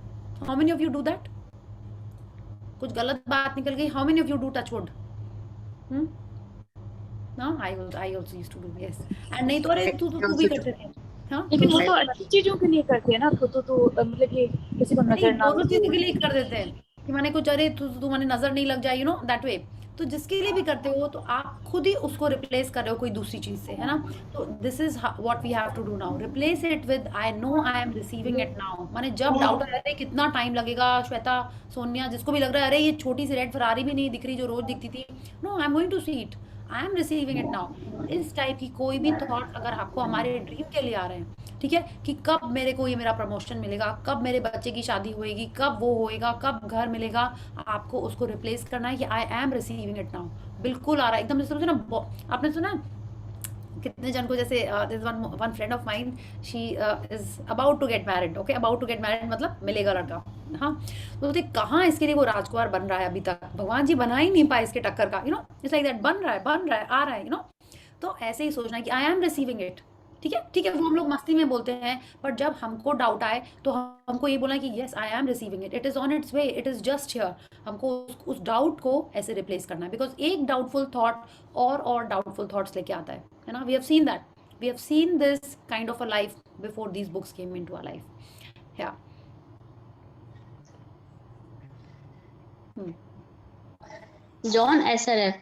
How many of you do that? कुछ गलत बात निकल गई, how many of you do touch wood? No, I also used to do, yes. And नहीं तो अरे तू भी करते थे। हाँ, लेकिन वो तो अच्छी चीजों के लिए करते हैं ना, तो मतलब ये किसी को नजर ना, दोनों चीजों के लिए कर देते हैं। कि मैंने कुछ अरे तुम्हारे नजर नहीं लग जाए, यू नो दैट वे। तो जिसके लिए भी करते हो तो आप खुद ही उसको रिप्लेस कर रहे हो कोई दूसरी चीज से, है ना। तो this is what we have to do now, replace it with I know I am receiving it now. माने जब डाउट आ रहा है कितना टाइम लगेगा, श्वेता, सोनिया, जिसको भी लग रहा है अरे ये छोटी सी रेड फरारी भी नहीं दिख रही जो रोज दिखती थी, no I am going to see it, I am receiving it now. इस टाइप की कोई भी थॉट अगर आपको हमारे ड्रीम के लिए आ रहे हैं, ठीक है, कि कब मेरे को ये मेरा प्रमोशन मिलेगा, कब मेरे बच्चे की शादी होएगी, कब वो होएगा, कब घर मिलेगा, आपको उसको रिप्लेस करना है कि I am receiving it now. बिल्कुल आ रहा है एकदम, जैसे ना आपने सुना कितने जन को, जैसे this one friend of mind, she is about to get married, okay, about to get married मतलब मिलेगा लड़का, हाँ। तो बोलते कहाँ इसके लिए वो राजकुमार बन रहा है, अभी तक भगवान जी बना ही नहीं पाए इसके टक्कर का, you know, it's like that, बन रहा है आ रहा है, यू नो। तो ऐसे ही सोचना है कि आई एम रिसीविंग इट, ठीक है, ठीक है, वो हम लोग मस्ती में बोलते हैं, पर जब हमको डाउट आए तो हमको ये बोलना है कि yes I am receiving it, it is on it's way, it is just here. हमको उस डाउट को ऐसे रिप्लेस करना है, बिकॉज एक डाउटफुल थॉट और डाउटफुल थॉट्स लेके आता है ना। We have seen that, we have seen this kind of a life before these books came into our life, या John SRF.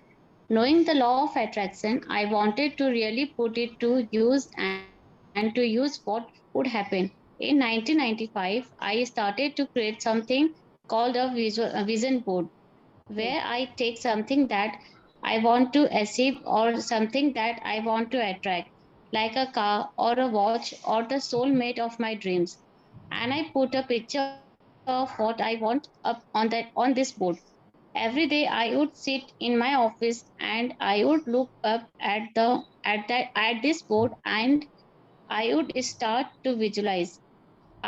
Knowing the law of attraction, I wanted to really put it to use and to use what would happen. In 1995, I started to create something called a vision board, where I take something that I want to achieve or something that I want to attract, like a car or a watch or the soulmate of my dreams, and I put a picture of what I want up on this board. Every day I would sit in my office and I would look up at this board and I would start to visualize.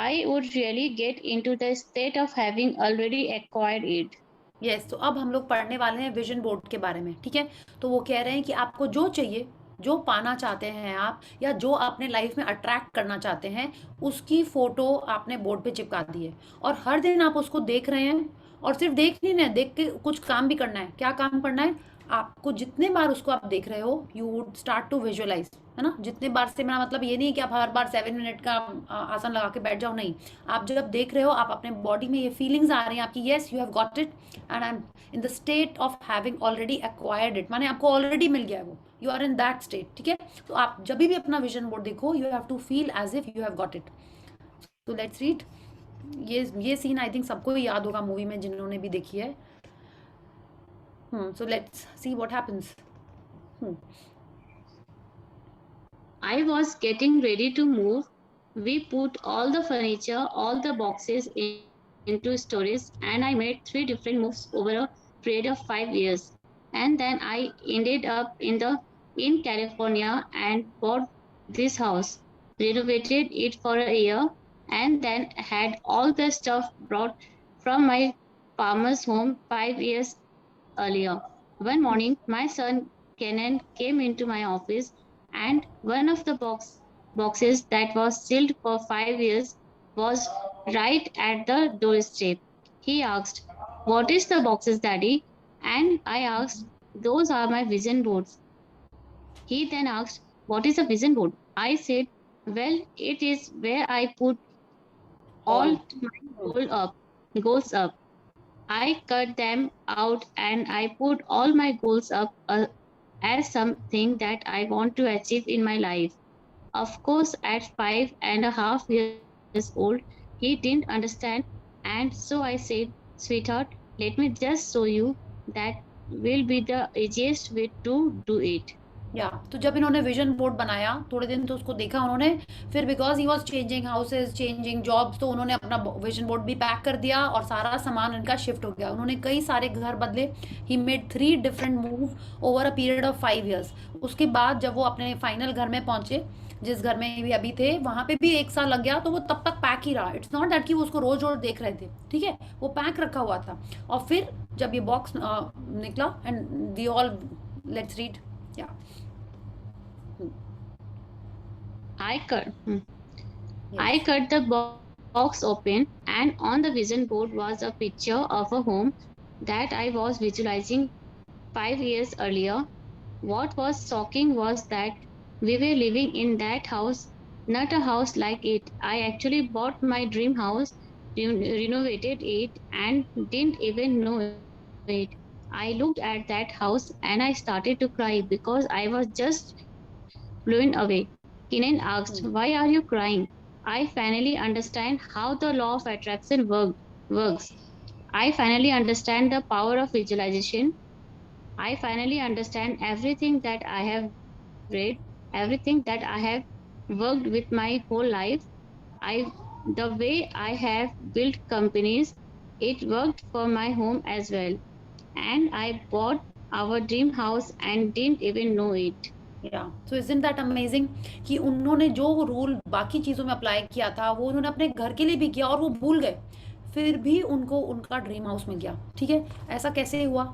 I would really get into the state of having already acquired it. Yes, तो अब हम लोग पढ़ने वाले हैं vision board के बारे में, ठीक है। तो वो कह रहे हैं कि आपको जो चाहिए, जो पाना चाहते हैं आप, या जो अपने लाइफ में अट्रैक्ट करना चाहते हैं, उसकी फोटो आपने बोर्ड पे चिपका दी है, और हर दिन आप उसको देख रहे हैं, और सिर्फ देख नहीं रहे, देख के कुछ काम भी करना है। क्या काम करना है आपको? जितने बार उसको आप देख रहे हो, you would start to visualise, है ना। जितने बार से मेरा मतलब ये नहीं है कि आप हर बार 7 मिनट का आसन लगा के बैठ जाओ, नहीं। आप जब देख रहे हो, आप अपने बॉडी में ये फीलिंग्स आ रही हैं आपकी, yes you have got it and I am in the state of having already acquired it, माने आपको ऑलरेडी मिल गया है वो, you are in that state, ठीक है। तो आप जब भी अपना विजन बोर्ड देखो, you have to feel as if you have got it. तो लेट्स रीड। ये सीन आई थिंक सबको ही याद होगा मूवी में, जिन्होंने भी देखी है। So let's see what happens. I was getting ready to move. We put all the furniture, all the boxes into storage, and I made 3 different moves over a period of 5 years. And then I ended up in California and bought this house, renovated it for a year, and then had all the stuff brought from my farmer's home 5 years earlier. One morning, my son Kenan came into my office, and one of the boxes that was sealed for 5 years was right at the doorstep. He asked, "What is the boxes, Daddy?" And I asked, "Those are my vision boards." He then asked, "What is a vision board?" I said, "Well, it is where I put all my goals up. I cut them out and I put all my goals up as something that I want to achieve in my life." Of course, at 5.5 years old, he didn't understand. And so I said, "Sweetheart, let me just show you. That will be the easiest way to do it." या तो जब इन्होंने vision board बनाया, थोड़े दिन तो उसको देखा उन्होंने, फिर because he was changing houses, changing jobs, तो उन्होंने अपना विजन बोर्ड भी पैक कर दिया और सारा सामान इनका शिफ्ट हो गया। उन्होंने कई सारे घर बदले। He made 3 different move over a period of 5 years. उसके बाद जब वो अपने फाइनल घर में पहुंचे, जिस घर में भी अभी थे, वहां पे भी 1 साल लग गया, तो वो तब तक पैक ही रहा। इट्स नॉट दैट कि वो उसको रोज रोज देख रहे थे, ठीक है, वो पैक रखा हुआ था। और फिर जब ये बॉक्स निकला, and we all let's read, या I cut the box open, and on the vision board was a picture of a home that I was visualizing 5 years earlier. What was shocking was that we were living in that house, not a house like it. I actually bought my dream house renovated it and didn't even know it. I looked at that house and I started to cry because I was just blown away. Kinan asked, "Why are you crying?" I finally understand how the law of attraction works. I finally understand the power of visualization. I finally understand everything that I have read, everything that I have worked with my whole life. I the way I have built companies, it worked for my home as well. And I bought our dream house and didn't even know it. या सो isn't that amazing कि उन्होंने जो rule बाकी चीज़ों में apply किया था वो उन्होंने अपने घर के लिए भी किया और वो भूल गए, फिर भी उनको उनका ड्रीम हाउस मिल गया। ठीक है, ऐसा कैसे हुआ?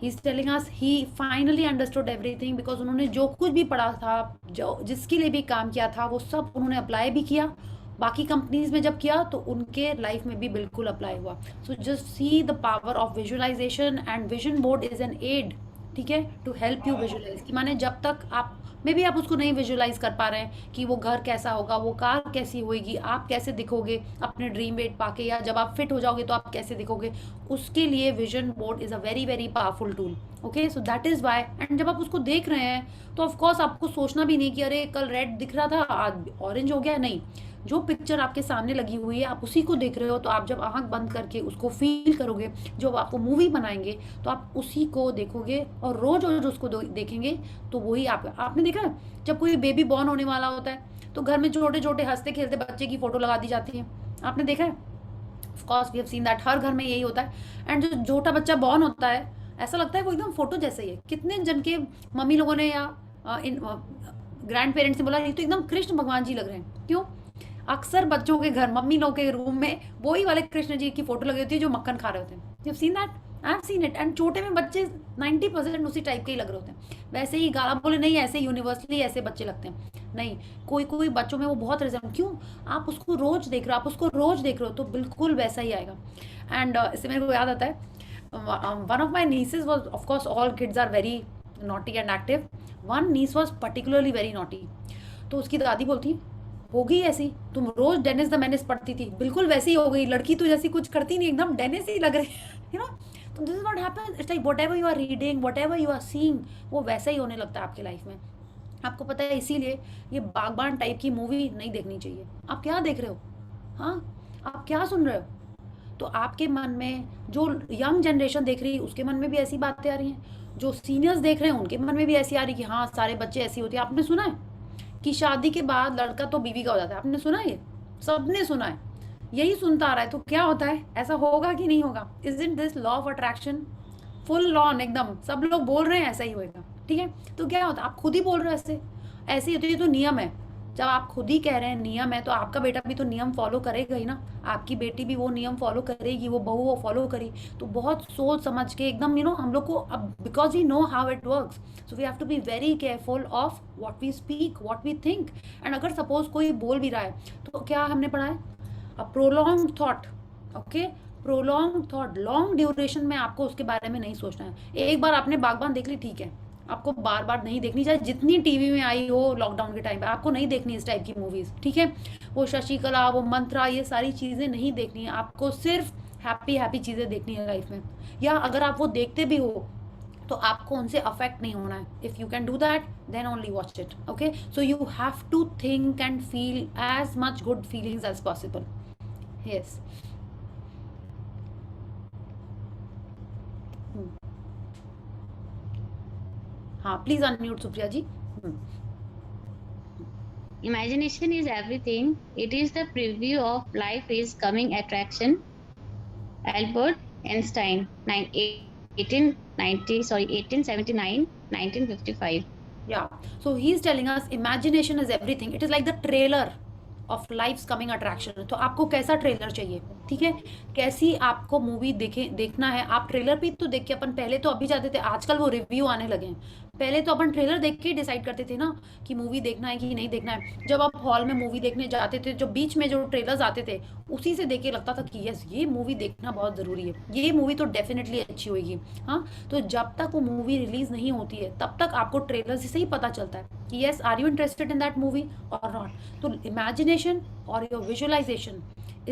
He is telling us he finally understood everything because उन्होंने जो कुछ भी पढ़ा था, जो जिसके लिए भी काम किया था, वो सब उन्होंने अप्लाई भी किया। बाकी कंपनीज में जब किया तो उनके लाइफ में भी बिल्कुल अप्लाई हुआ। So just see the power of visualisation and vision board is an aid, ठीक है, टू हेल्प यू विजुअलाइज। कि माने जब तक आप मे भी आप उसको नहीं विजुअलाइज कर पा रहे हैं कि वो घर कैसा होगा, वो कार कैसी होएगी, आप कैसे दिखोगे अपने ड्रीम वेट पाके, या जब आप फिट हो जाओगे तो आप कैसे दिखोगे, उसके लिए vision board is a very very powerful tool. Okay, so that is Y. And जब आप उसको देख रहे हैं तो ऑफकोर्स आपको सोचना भी नहीं कि अरे कल रेड दिख रहा था आज ऑरेंज हो गया, नहीं। जो पिक्चर आपके सामने लगी हुई है आप उसी को देख रहे हो, तो आप जब आंख बंद करके उसको फील करोगे, जब आपको मूवी बनाएंगे तो आप उसी को देखोगे और रोज रोज उसको देखेंगे तो वही आपने देखा है जब कोई बेबी बॉर्न होने वाला होता है तो घर में छोटे छोटे हंसते खेलते बच्चे की फोटो लगा दी जाती है, आपने देखा है? Of course we have seen that, हर घर में यही होता है। एंड जो छोटा बच्चा बॉर्न होता है ऐसा लगता है वो एकदम फोटो जैसा ही है। कितने जन के मम्मी लोगों ने या ग्रैंड पेरेंट्स ने बोला ये तो एकदम कृष्ण भगवान जी लग रहे हैं। क्यों? अक्सर बच्चों के घर मम्मी लोग के रूम में वही वाले कृष्ण जी की फोटो लगी होती है जो मक्खन खा रहे होते हैं। You have seen that? I have seen it. And छोटे में बच्चे 90% उसी टाइप के ही लग रहे होते हैं। वैसे ही गाला बोले नहीं, ऐसे यूनिवर्सली ऐसे बच्चे लगते हैं, नहीं। कोई कोई बच्चों में वो बहुत रिजल्ट, क्यों? आप उसको रोज देख रहे हो, आप उसको रोज देख रहे हो तो बिल्कुल वैसा ही आएगा। एंड इससे मेरे को याद आता है one of my nieces was, of course all kids are very naughty and active, one niece was particularly very naughty. तो उसकी दादी बोलती हो गई ऐसी, तुम रोज डेनिस द मेनिस पढ़ती थी, बिल्कुल वैसी ही हो गई, लड़की तो जैसी कुछ करती नहीं, एकदम डेनिस ही लग रही है, यू नो। तो this is what happens, it's like whatever you are reading, whatever you are seeing, वो वैसा ही होने लगता है आपके लाइफ में। आपको पता है इसीलिए ये बागबान टाइप की मूवी नहीं देखनी चाहिए। आप क्या देख रहे हो? हाँ, आप क्या सुन रहे हो? तो आपके मन में जो यंग जनरेशन देख रही है उसके मन में भी ऐसी बातें आ रही हैं, जो सीनियर्स देख रहे हैं उनके मन में भी ऐसी आ रही कि हाँ सारे बच्चे ऐसी होते हैं। आपने सुना है कि शादी के बाद लड़का तो बीवी का हो जाता है? आपने सुना है? ये सबने सुना है, यही सुनता आ रहा है। तो क्या होता है, ऐसा होगा कि नहीं होगा? Isn't this law of attraction full on, एकदम सब लोग बोल रहे हैं ऐसा ही होएगा। ठीक है, तो क्या होता है, आप खुद ही बोल रहे हो ऐसे ही होती है। तो नियम है, जब आप खुद ही कह रहे हैं नियम है तो आपका बेटा भी तो नियम फॉलो करेगा ही ना, आपकी बेटी भी वो नियम फॉलो करेगी, वो बहू वो फॉलो करी। तो बहुत सोच समझ के एकदम हम लोग को अब, because we know how it works, so we have to be very careful of what we speak, what we think. And अगर सपोज कोई बोल भी रहा है तो क्या हमने पढ़ा है? A prolong thought, okay, prolong thought, long duration में आपको उसके बारे में नहीं सोचना है। एक बार आपने बागबान देख ली, ठीक है, आपको बार बार नहीं देखनी, चाहे जितनी टीवी में आई हो लॉकडाउन के टाइम पे, आपको नहीं देखनी इस टाइप की मूवीज। ठीक है, वो शशिकला, वो मंत्रा, ये सारी चीजें नहीं देखनी है आपको, सिर्फ हैप्पी चीजें देखनी है लाइफ में। या अगर आप वो देखते भी हो तो आपको उनसे अफेक्ट नहीं होना है। If you can do that then only watch it. Okay, so you have to think and feel as much good feelings as possible. Yes, हाँ please unmute Supriya ji. Imagination is everything. It is the preview of life is coming attraction. Albert Einstein, 1879, 1955. Yeah, so he's telling us imagination is everything. It is like the trailer of life's coming attraction. तो आपको कैसा trailer चाहिए? ठीक है, कैसी आपको movie देखना है, आप ट्रेलर भी तो देख के, अपन पहले तो अभी जाते थे, आजकल वो रिव्यू आने लगे हैं। पहले तो अपन ट्रेलर देख के डिसाइड करते थे ना कि मूवी देखना है कि नहीं देखना है। जब आप हॉल में मूवी देखने जाते थे, जो बीच में जो ट्रेलर्स आते थे उसी से देख के लगता था कि यस ये मूवी देखना बहुत ज़रूरी है, ये मूवी तो डेफिनेटली अच्छी होगी। हाँ, तो जब तक वो मूवी रिलीज नहीं होती है तब तक आपको ट्रेलर से ही पता चलता है कि yes are you interested in that movie और नॉट। तो इमेजिनेशन और your visualisation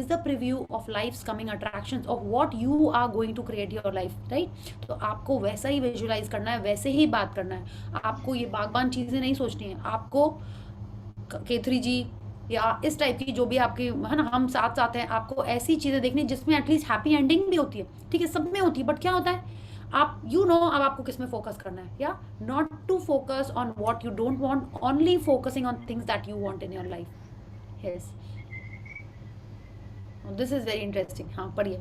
is the preview of life's coming attractions of what you are going to create your life, right? तो आपको वैसा ही विजुलाइज करना है, वैसे ही बात करना है, आपको ये बागबान चीज़ें नहीं सोचनी है, आपको K3G या इस टाइप की जो भी आपकी है ना, हम साथ साथ हैं, आपको ऐसी चीज़ें देखनी जिसमें एटलीस्ट हैप्पी एंडिंग भी होती है, ठीक है, सब में होती है, बट क्या होता है आप अब आपको किस में फोकस करना है, या not to focus on what you don't want, only focusing on things that you want in your life. Yes, this is very interesting. हाँ पढ़िए।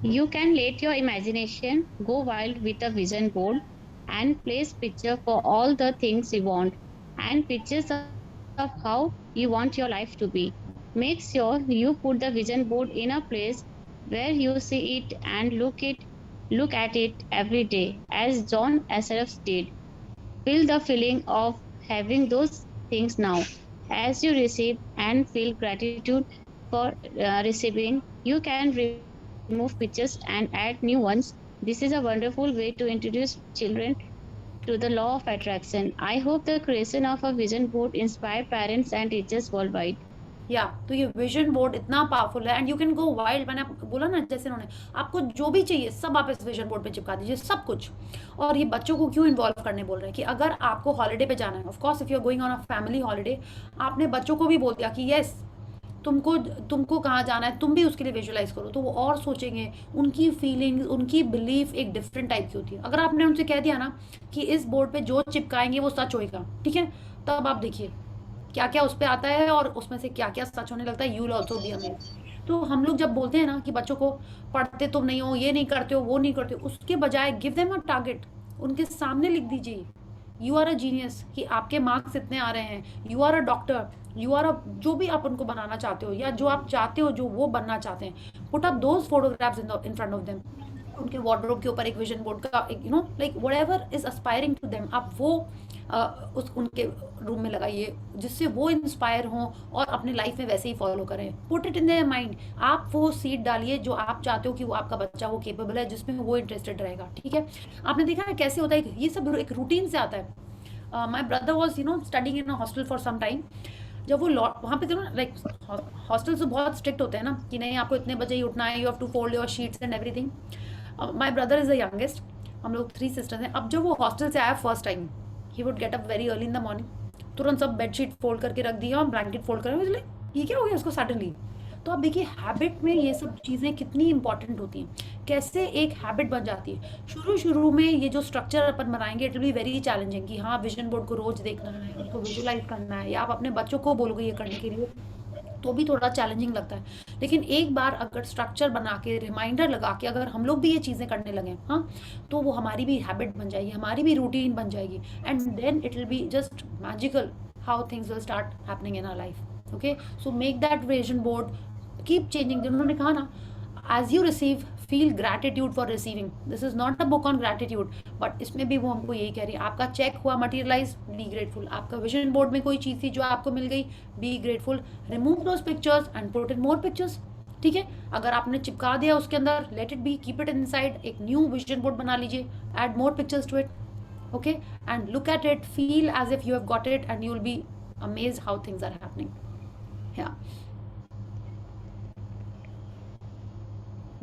You can let your imagination go wild with a vision board and place picture for all the things you want and pictures of how you want your life to be. Make sure you put the vision board in a place where you see it and look at it every day, as John Assaraf did. Feel the feeling of having those things now. As you receive and feel gratitude for receiving, you can remove pictures and add new ones. This is a wonderful way to introduce children to the law of attraction. I hope the creation of a vision board inspire parents and teachers worldwide. या तो ये vision board इतना powerful है and you can go wild. मैंने बोला ना, जैसे उन्होंने आपको जो भी चाहिए सब आप इस विजन बोर्ड पे चिपका दीजिए, सब कुछ। और ये बच्चों को क्यों इन्वॉल्व करने बोल रहे हैं कि अगर आपको हॉलीडे पे जाना है, of course if you are going on a family holiday, आपने बच्चों को भी बोल दिया कि यस तुमको कहाँ जाना है, तुम भी उसके लिए विजुलाइज करो, तो वो और सोचेंगे, उनकी फीलिंग्स, उनकी बिलीफ एक डिफरेंट टाइप की होती है। अगर आपने उनसे कह दिया ना कि इस बोर्ड पे जो चिपकाएंगे वो सच होएगा, ठीक है, तब आप देखिए क्या क्या उस पर आता है और उसमें से क्या क्या सच होने लगता है। You will also be amazed. तो हम लोग जब बोलते हैं ना कि बच्चों को पढ़ते तुम नहीं हो, ये नहीं करते हो, वो नहीं करते हो, उसके बजाय गिव देम अ टारगेट, उनके सामने लिख दीजिए यू आर अ जीनियस, कि आपके मार्क्स इतने आ रहे हैं, you are a doctor, you are a जो भी आप उनको बनाना चाहते हो या जो आप चाहते हो जो वो बनना चाहते हैं, put up those photographs in front of them. उनके वार्डरोब के ऊपर एक विजन बोर्ड का एक like whatever is aspiring to them, आप वो उस उनके रूम में लगाइए, जिससे वो इंस्पायर हों और अपनी लाइफ में वैसे ही फॉलो करें। Put it in their mind, आप वो सीड डालिए जो आप चाहते हो कि वो आपका बच्चा वो केपेबल है, जिसमें वो इंटरेस्टेड रहेगा, ठीक है। आपने देखा है कैसे होता है, ये सब एक रूटीन से आता है। My brother was studying in a hostel for some time. जब वो वहाँ पे लाइक हॉस्टल से बहुत स्ट्रिक्ट होते हैं ना कि नहीं आपको इतने बजे ही उठना है, you have to fold your sheets and everything. My brother is the youngest, हम लोग 3 सिस्टर्स हैं। अब जब वो हॉस्टल से आया first time, he would get up very early in the morning, तुरंत सब बेडशीट फोल्ड करके रख दिया और ब्लैंकेट फोल्ड कर, ये क्या हो गया उसको सडनली। तो अब देखिए हैबिट में ये सब चीज़ें कितनी इंपॉर्टेंट होती हैं, कैसे एक हैबिट बन जाती है। शुरू में ये जो स्ट्रक्चर अपन बनाएंगे it will be very challenging कि हाँ विजन बोर्ड को रोज देखना है, उसको विजुलाइज करना है, या आप अपने बच्चों को बोलोगे ये करने के लिए तो भी थोड़ा चैलेंजिंग लगता है। लेकिन एक बार अगर स्ट्रक्चर बना के, रिमाइंडर लगा के अगर हम लोग भी ये चीज़ें करने लगे, हाँ, तो वो हमारी भी हैबिट बन जाएगी, हमारी भी रूटीन बन जाएगी, and then it will be just magical how things will start happening in our life. Okay, so make that vision board, keep changing. उन्होंने कहा ना, as you receive feel gratitude for receiving. This is not a book on gratitude, but इसमें भी वो हमको यही कह रही है, आपका चेक हुआ मटीरियलाइज, बी ग्रेटफुल। आपका विजन बोर्ड में कोई चीज़ थी जो आपको मिल गई, be grateful. Remove those pictures and put in more pictures, ठीक है। अगर आपने चिपका दिया उसके अंदर, let it be, keep it inside, एक न्यू विजन बोर्ड बना लीजिए, add more pictures to it, okay, and look at it, feel as if you have got it, and you will be amazed how things are happening. या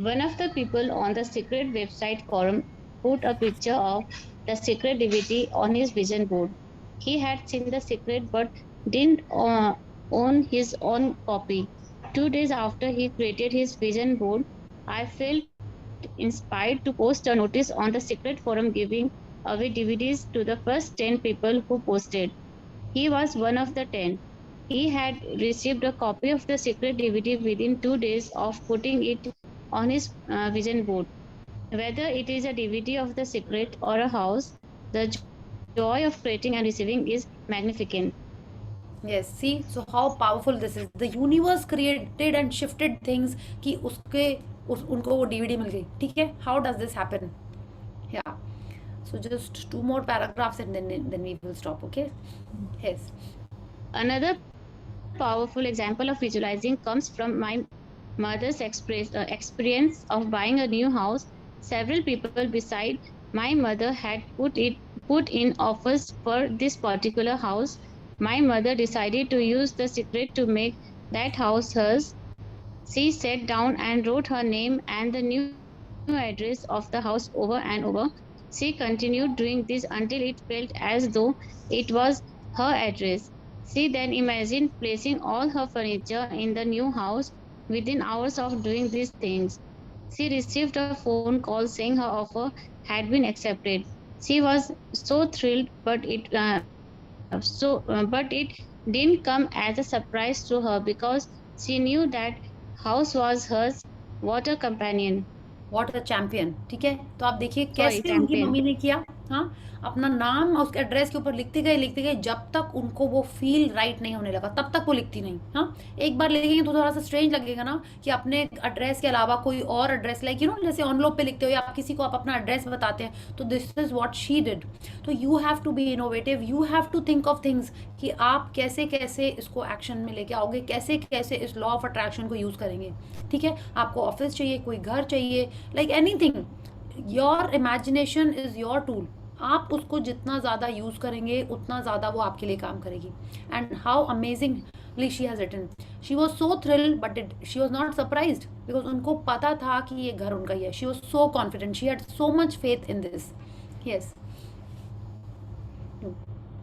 One of the people on the secret website forum put a picture of the secret DVD on his vision board. He had seen the secret but didn't own his own copy. 2 days after he created his vision board, I felt inspired to post a notice on the secret forum giving away DVDs to the first 10 people who posted. He was one of the 10. He had received a copy of the secret DVD within 2 days of putting it on his vision board. Whether it is a DVD of the secret or a house, the joy of creating and receiving is magnificent. Yes, see, so how powerful this is. The universe created and shifted things कि उनको वो DVD मिल गई, ठीक है। How does this happen? Yeah, so just 2 more paragraphs and then we will stop, okay? Yes. Another powerful example of visualizing comes from my mother's experience of buying a new house. Several people beside my mother had put in offers for this particular house. My mother decided to use the secret to make that house hers. She sat down and wrote her name and the new address of the house over and over. She continued doing this until it felt as though it was her address. She then imagined placing all her furniture in the new house within hours of doing these things. She received a phone call saying her offer had been accepted. She was so thrilled, but it didn't come as a surprise to her because she knew that house was hers. What a companion! What a champion. ठीक है, तो आप देखिए Sorry, कैसे उनकी champion. Mummy ने किया। हाँ, अपना नाम उस एड्रेस के ऊपर लिखते गए जब तक उनको वो फील राइट नहीं होने लगा, तब तक वो लिखती नहीं। हाँ, एक बार लिखेंगे तो थोड़ा सा स्ट्रेंज लगेगा ना कि अपने एड्रेस के अलावा कोई और एड्रेस, लाइक यू नो जैसे एनवलप पे लिखते हो या आप किसी को आप अपना एड्रेस बताते हैं, तो this is what she did. तो you have to be innovative, you have to think of things कि आप कैसे कैसे इसको एक्शन में लेके आओगे, कैसे कैसे इस लॉ ऑफ अट्रैक्शन को यूज करेंगे। ठीक है, आपको ऑफिस चाहिए, कोई घर चाहिए, like anything, your imagination is your tool. आप उसको जितना ज़्यादा यूज़ करेंगे उतना ज़्यादा वो आपके लिए काम करेगी। And how amazingly she has written, she was so thrill but she was not surprised because उनको पता था कि ये घर उनका ही है। She was so confident, she had so much faith in this. Yes,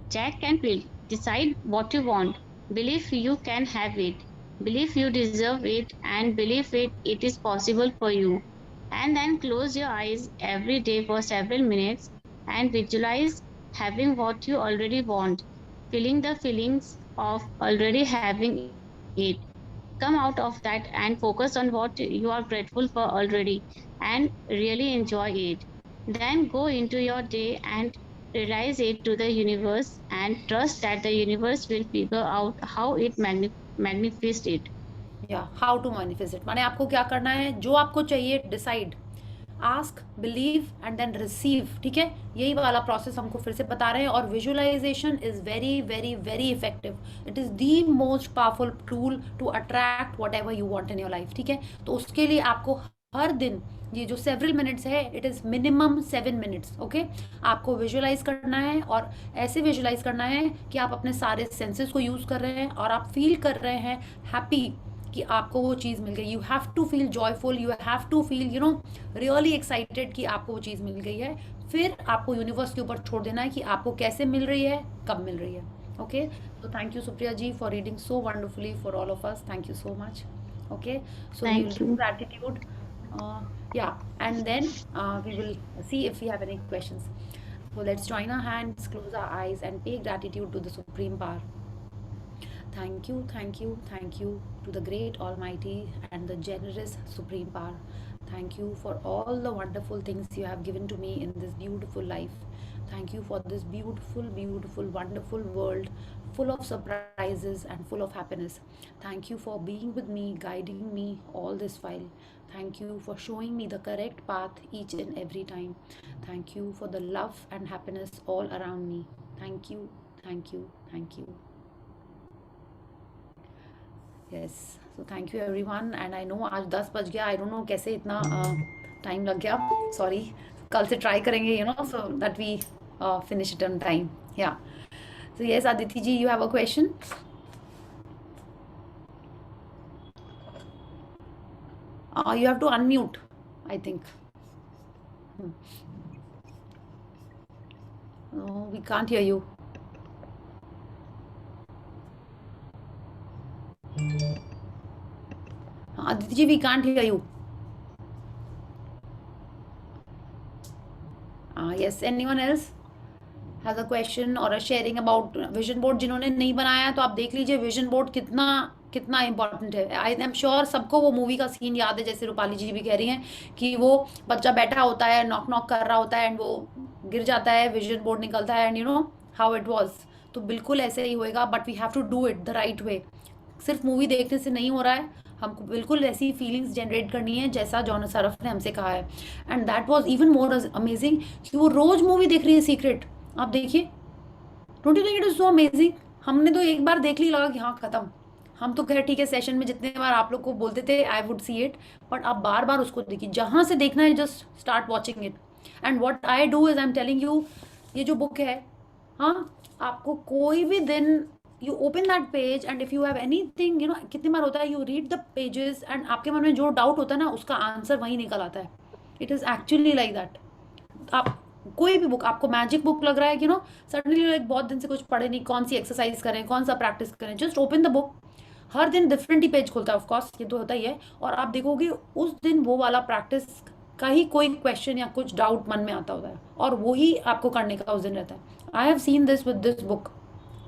Jack and Will, decide what you want. Believe you can have it. Believe you deserve it and believe it is possible for you. And then close your eyes every day for several minutes and visualize having what you already want, feeling the feelings of already having it. Come out of that and focus on what you are grateful for already and really enjoy it. Then go into your day and realize it to the universe and trust that the universe will figure out how it manifests it. या how to manifest it, माने आपको क्या करना है, जो आपको चाहिए decide, ask, believe and then receive. ठीक है, यही वाला प्रोसेस हमको फिर से बता रहे हैं। और visualisation is very very very effective, it is the most powerful tool to attract whatever you want in your life. ठीक है, तो उसके लिए आपको हर दिन ये जो सेवरल मिनट्स है, it is minimum 7 minutes. Okay, आपको विजुअलाइज करना है और ऐसे विजुअलाइज करना है कि आप अपने सारे सेंसेस को यूज़ कर रहे हैं और आप फील कर रहे हैं हैप्पी कि आपको वो चीज़ मिल गई। You have to feel joyful, you have to feel you know really excited कि आपको वो चीज़ मिल गई है। फिर आपको यूनिवर्स के ऊपर छोड़ देना है कि आपको कैसे मिल रही है, कब मिल रही है। ओके, तो thank you Supriya ji for reading so wonderfully for all of us, thank you so much. Okay, so we will do gratitude, and then we will see if we have any questions. So let's join our hands, close our eyes and pay gratitude to the Supreme Power. Thank you, thank you, thank you to the great Almighty and the generous Supreme Power. Thank you for all the wonderful things you have given to me in this beautiful life. Thank you for this beautiful, beautiful, wonderful world full of surprises and full of happiness. Thank you for being with me, guiding me all this while. Thank you for showing me the correct path each and every time. Thank you for the love and happiness all around me. Thank you, thank you, thank you. Yes, so thank you everyone. And I know आज 10 बज गया, I don't know कैसे इतना time लग गया, sorry. कल से try करेंगे you know so that we finish it on time. Yeah so yes Aditi ji, you have a question? You have to unmute, I think. No, we can't hear you. Aditi ji, we can't hear you. Yes, anyone else has a question or a sharing about vision board? जिन्होंने नहीं बनाया तो आप देख लीजिए vision board कितना कितना important है। आई एम श्योर सबको वो मूवी का सीन याद है, जैसे रूपाली जी भी कह रही हैं कि वो बच्चा बैठा होता है, नॉक नॉक कर रहा होता है एंड वो गिर जाता है, विजन बोर्ड निकलता है and you know how it was. तो बिल्कुल ऐसे ही होएगा, but we have to do it the right way. सिर्फ मूवी देखने से नहीं हो रहा है, हमको बिल्कुल ऐसी फीलिंग्स जनरेट करनी है जैसा जॉन असरफ ने हमसे कहा है। And that was even more amazing कि वो रोज मूवी देख रही है सीक्रेट। आप देखिए, don't you think it is so amazing? हमने तो एक बार देख ली, लगा कि हाँ खत्म। हम तो कह ठीक है सेशन में जितने बार आप लोग को बोलते थे I would see it, but आप बार बार उसको देखिए, जहाँ से देखना है just start watching it. And what I do is I am telling you, ये जो बुक है, हाँ आपको कोई भी दिन you open that page and if you have anything, you know, कितनी बार होता है you read the pages and आपके मन में जो डाउट होता है ना उसका आंसर वहीं निकल आता है. It is actually like that. आप कोई भी बुक, आपको मैजिक बुक लग रहा है कि नो सडनली लाइक बहुत दिन से कुछ पढ़े नहीं, कौन सी एक्सरसाइज करें, कौन सा प्रैक्टिस करें, जस्ट ओपन द बुक. हर दिन डिफरेंट ही पेज खुलता है, ऑफ कोर्स ये तो होता ही है, और आप देखोगे उस दिन वो वाला प्रैक्टिस का ही कोई क्वेश्चन या कुछ डाउट मन में आता होता है और वो ही आपको करने का उस दिन रहता है. I have seen this with this book.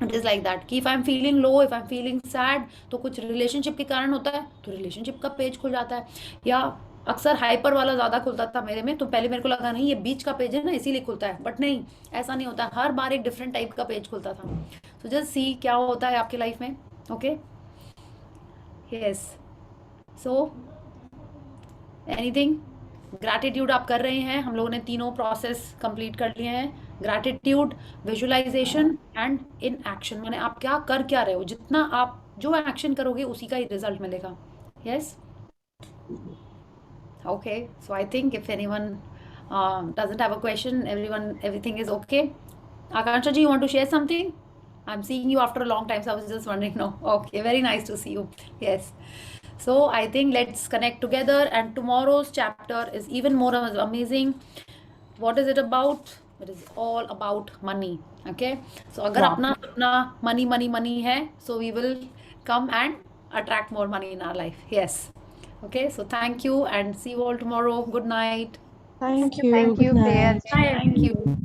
It is like that कि if I am feeling low, if I am feeling sad, तो कुछ रिलेशनशिप के कारण होता है तो रिलेशनशिप का पेज खुल जाता है, या अक्सर हाइपर वाला ज़्यादा खुलता था मेरे में, तो पहले मेरे को लगा नहीं ये बीच का पेज है ना इसीलिए खुलता है, बट नहीं, ऐसा नहीं होता. हर बार एक डिफरेंट टाइप का पेज खुलता था. सो जस्ट सी क्या होता है आपकी लाइफ में. Okay, yes. So anything, gratitude आप कर रहे हैं, हम लोगों ने तीनों प्रोसेस कंप्लीट कर लिए हैं. Gratitude, visualisation and in action, माने आप क्या कर क्या रहे हो, जितना आप जो एक्शन करोगे उसी का ही रिजल्ट मिलेगा. Yes. Okay, so I think if anyone doesn't have a question, everything is okay. Akansha ji, you want to share something? I'm seeing you after a long time, so I was just wondering. No, okay, very nice to see you. Yes. So I think let's connect together, and tomorrow's chapter is even more amazing. What is it about? It is all about money. Okay. So अगर अपना money है, so we will come and attract more money in our life. Yes. Okay, so thank you and see you all tomorrow. Good night. Thank you. Thank you, Good night. Priya. Thank you.